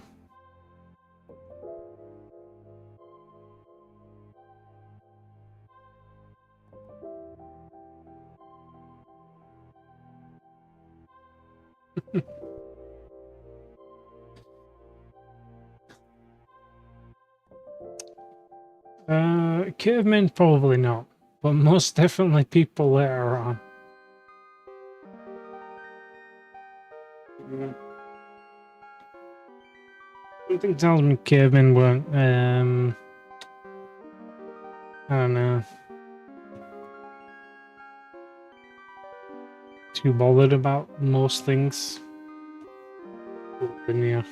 Cavemen probably not, but most definitely people later on. Something tells me cavemen weren't, I don't know, too bothered about most things. Yeah,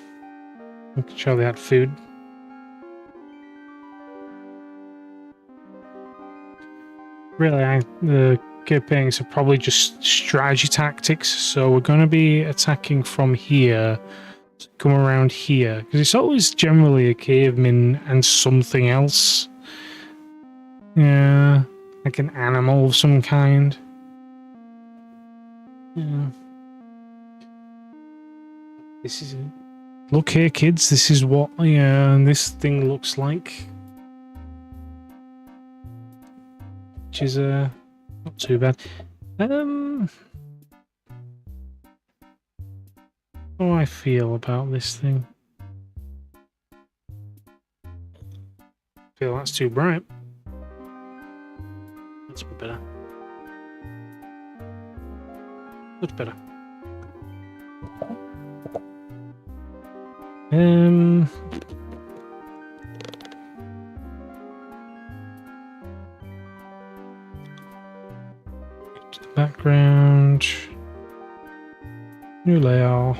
I'm sure they had food. Really, the cave paintings are probably just strategy tactics, so we're going to be attacking from here. Come around here, because it's always generally a caveman and something else. Yeah, like an animal of some kind. Yeah. This is it. Look here, kids. This is what this thing looks like. Which is not too bad. How do I feel about this thing? I feel that's too bright. That's a bit better. Much better. To the background. New layout.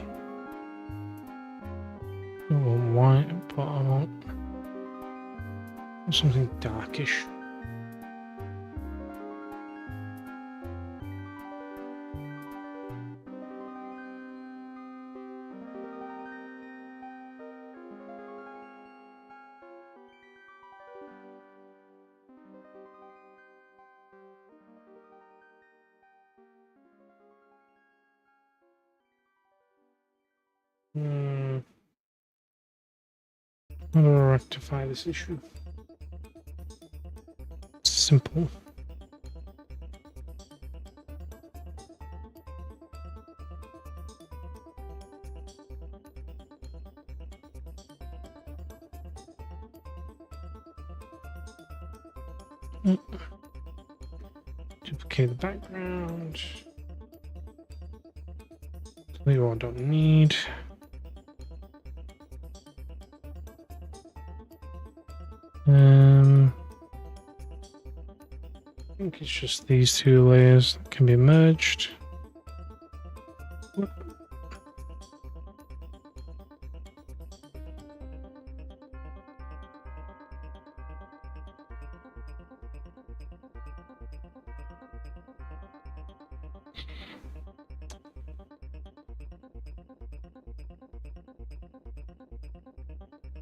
I want white, but I want something darkish. How do I rectify this issue? It's simple. Duplicate the background. Delete what I don't need. I think it's just these two layers that can be merged.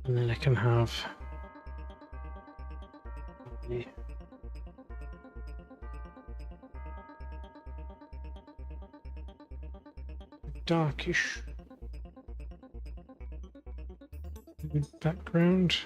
And then I can have the darkish background.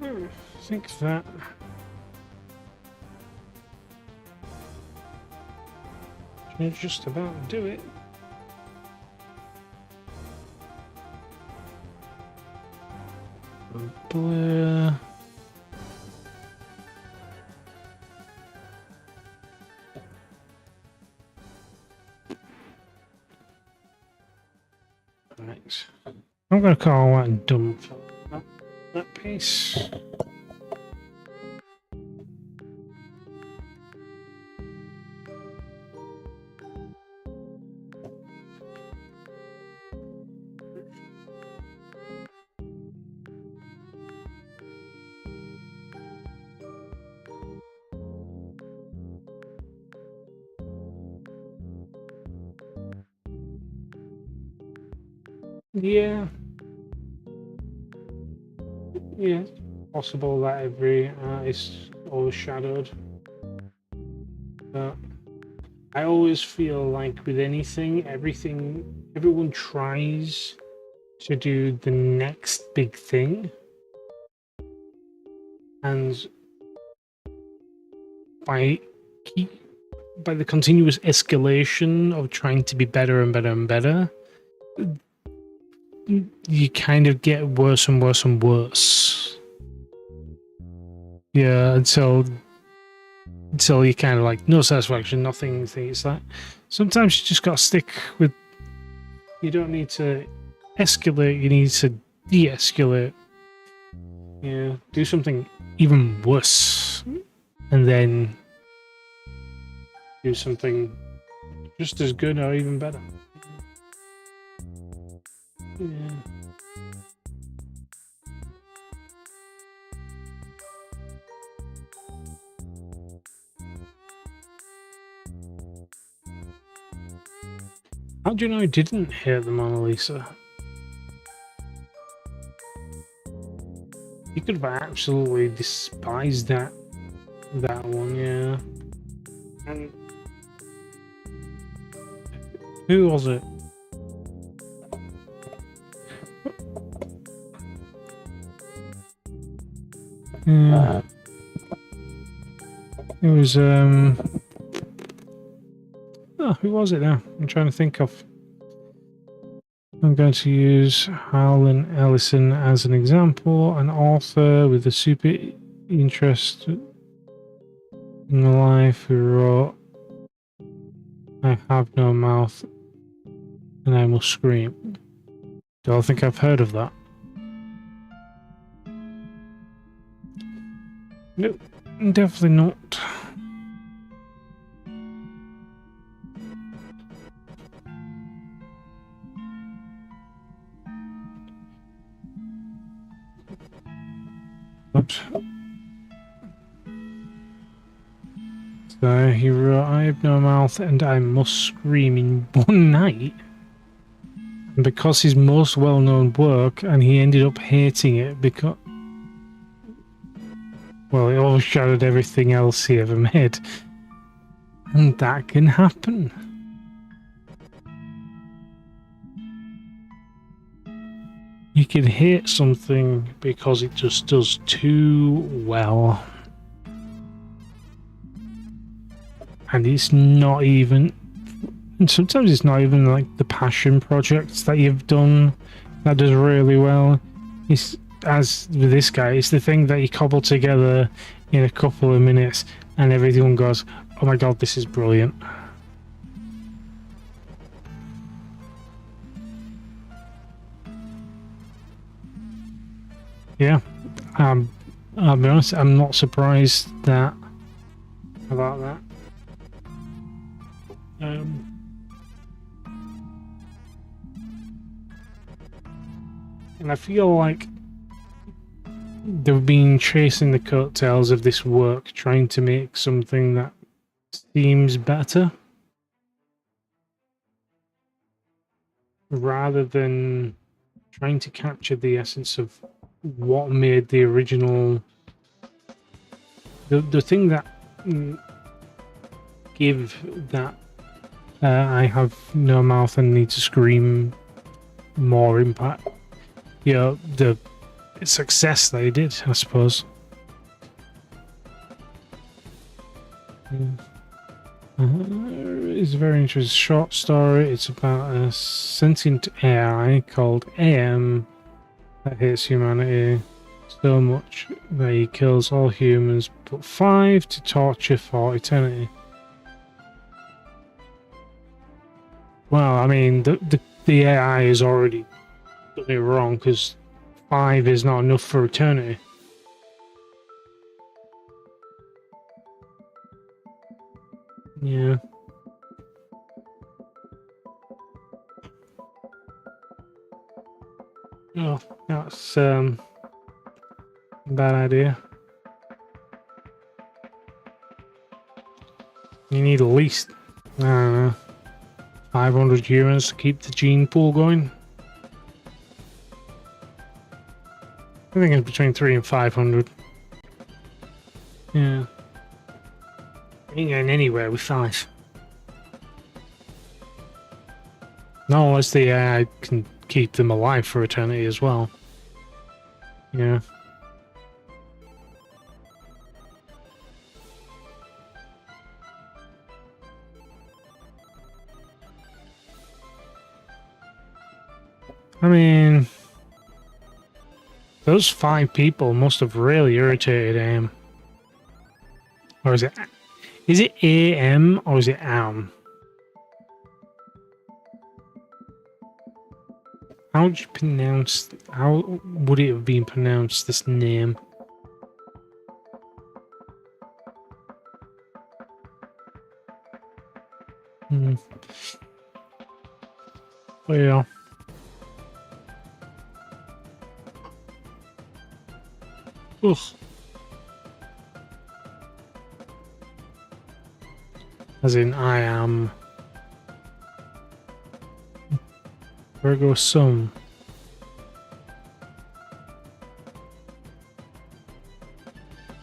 I think that should just about do it. Blur. I'm going to call that dumb for that piece. Yeah. Yeah, it's possible that every artist is overshadowed. But I always feel like with anything, everyone tries to do the next big thing. And by the continuous escalation of trying to be better and better and better, you kind of get worse and worse and worse. Yeah, until you kind of like no satisfaction, nothing. It's like sometimes you just gotta stick with. You don't need to escalate. You need to de-escalate. Yeah, do something even worse, and then do something just as good or even better. Yeah. How do you know I didn't hate the Mona Lisa? You could have absolutely despised that one, yeah. And who was it? Yeah. It was oh, who was it now? I'm trying to think of. I'm going to use Harlan Ellison as an example, an author with a super interest in the life who wrote I Have No Mouth and I Must Scream. Do I think I've heard of that? Nope, definitely not. Oops. So he wrote I Have No Mouth and I Must Scream in one night. And because his most well-known work, and he ended up hating it because, well, it overshadowed everything else he ever made. And that can happen. You can hate something because it just does too well. And it's not even, and sometimes it's not even like the passion projects that you've done that does really well. It's, as with this guy, it's the thing that you cobble together in a couple of minutes and everyone goes, oh my god, this is brilliant. Yeah, I'll be honest, I'm not surprised about that. And I feel like they've been chasing the coattails of this work, trying to make something that seems better, rather than trying to capture the essence of what made the original, the thing that give that I Have No Mouth and Need to Scream more impact. You know, the success they did, I suppose. It's a very interesting short story. It's about a sentient AI called AM that hates humanity so much that he kills all humans but 5 to torture for eternity. Well, I mean, the AI is already Don't get me wrong, because 5 is not enough for eternity. Yeah. Oh, that's a bad idea. You need at least, I don't know, 500 humans to keep the gene pool going. I think it's between 300 and 500. Yeah. Ain't going anywhere with 5. No, unless the AI can keep them alive for eternity as well. Yeah. I mean, those 5 people must have really irritated him. Or is it AM or is it AM? How would you pronounce, how would it have been pronounced, this name? Well. Ugh. As in, I am Virgo Sun.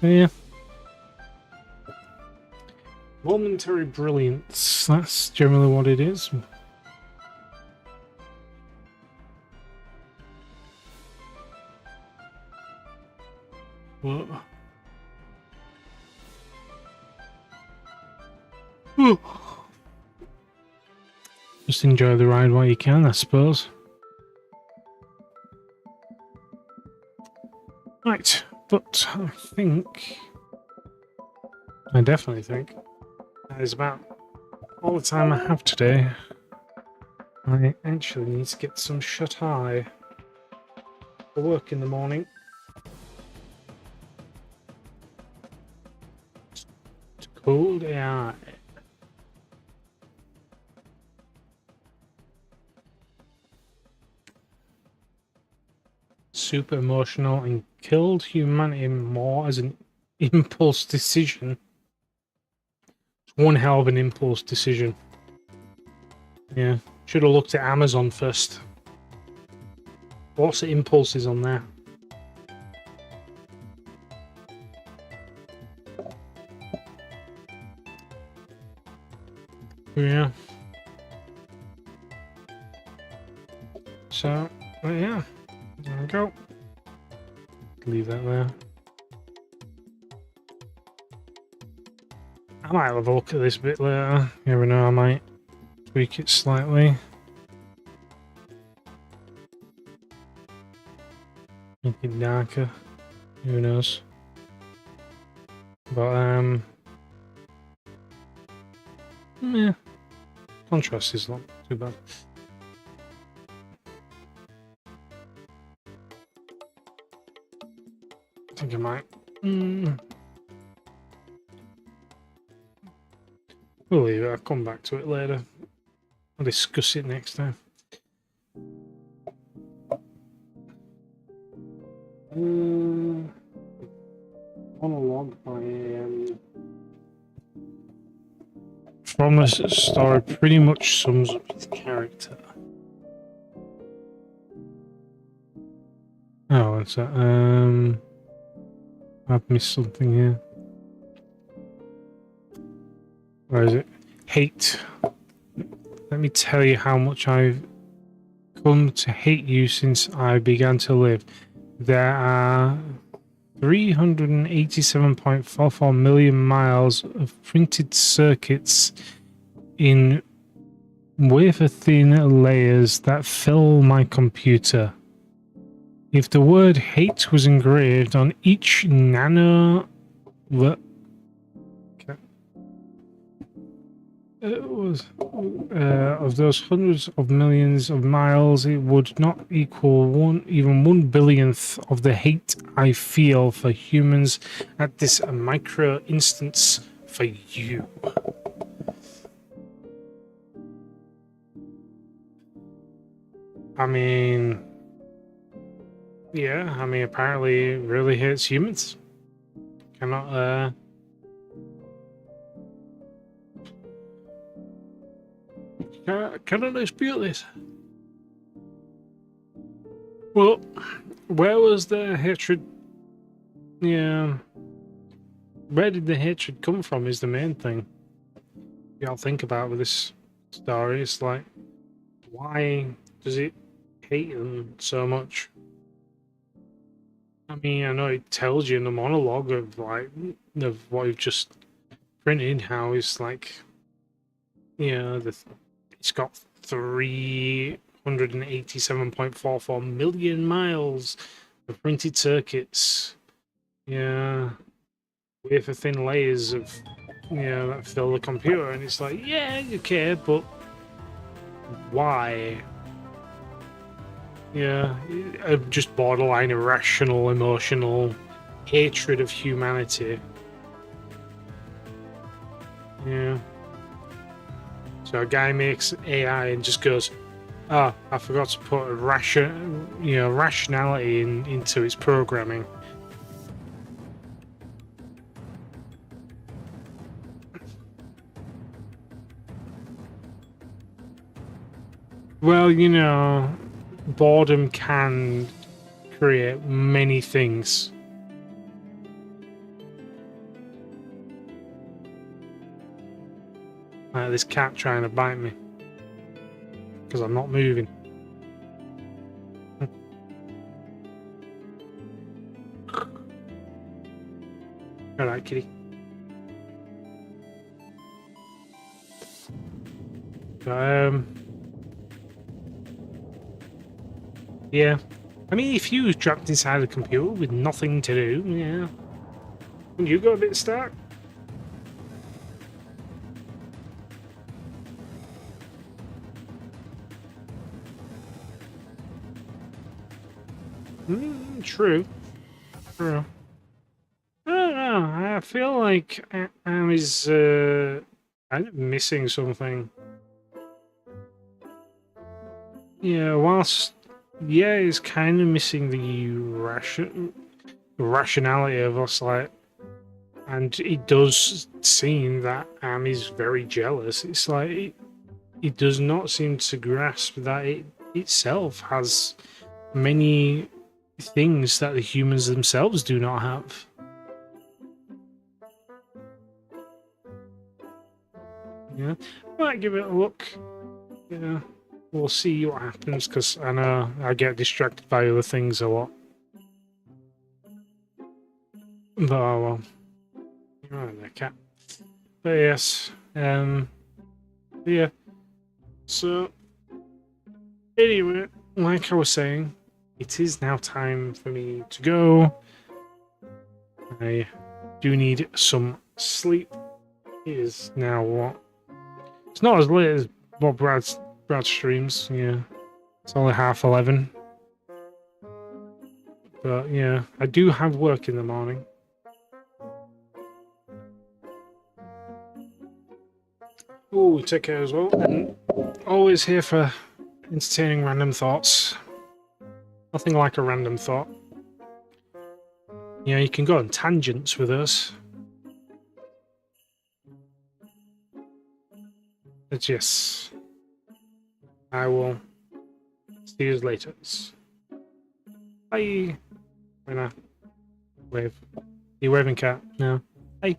Yeah. Momentary brilliance. That's generally what it is. What? Just enjoy the ride while you can, I suppose. Right, but I definitely think that is about all the time I have today. I actually need to get some shut-eye for work in the morning. It's cold AI. Super emotional and killed humanity more as an impulse decision. It's one hell of an impulse decision. Yeah, should have looked at Amazon first. Lots of impulses on there. Yeah. So, yeah. There we go. Leave that there. I might have a look at this a bit later. You never know, I might tweak it slightly. Make it darker. Who knows? But yeah. Contrast is not too bad. I think I might. We'll leave it. I'll come back to it later. I'll discuss it next time. Monologue by from the story pretty much sums up his character. Oh, what's that? I've missed something here. Where is it? Hate. Let me tell you how much I've come to hate you since I began to live. There are 387.44 million miles of printed circuits in wafer-thin layers that fill my computer. If the word hate was engraved on each nano... Okay. was of those hundreds of millions of miles, it would not equal even 1 billionth of the hate I feel for humans at this micro instance for you. I mean, yeah, I mean, apparently it really hates humans. Cannot, cannot dispute this. Well, where was the hatred? Yeah. Where did the hatred come from is the main thing. You all think about with this story. It's like, why does it hate them so much? I mean, I know it tells you in the monologue of like of what you've just printed how it's like, you know, it's got 387.44 million miles of printed circuits. Yeah, wafer thin layers of, you know, that fill the computer, and it's like, yeah, okay, but why? Yeah, just borderline irrational, emotional hatred of humanity. Yeah. So a guy makes AI and just goes, "Ah, oh, I forgot to put a rationality into its programming." Well, you know, boredom can create many things. This cat trying to bite me because I'm not moving. All right, kitty. Yeah. I mean, if you was trapped inside a computer with nothing to do, yeah. Wouldn't you go a bit stark? True. True. I don't know. I feel like Am is kind of missing something. Yeah, whilst yeah, he's kind of missing the rationality of us, like, and it does seem that Am is very jealous. It's like it does not seem to grasp that it itself has many things that the humans themselves do not have. Yeah, might give it a look. Yeah, we'll see what happens because I know I get distracted by other things a lot. But oh well. Right there, cat. But yes, yeah. So anyway, like I was saying, it is now time for me to go. I do need some sleep. It is now what? It's not as late as Brad's streams. Yeah, it's only 11:30. But yeah, I do have work in the morning. Ooh, take care as well. And always here for entertaining random thoughts. Nothing like a random thought. You know, you can go on tangents with us. But yes, I will see you later. Bye. Wait now. Wave. You waving, cat? No. Bye.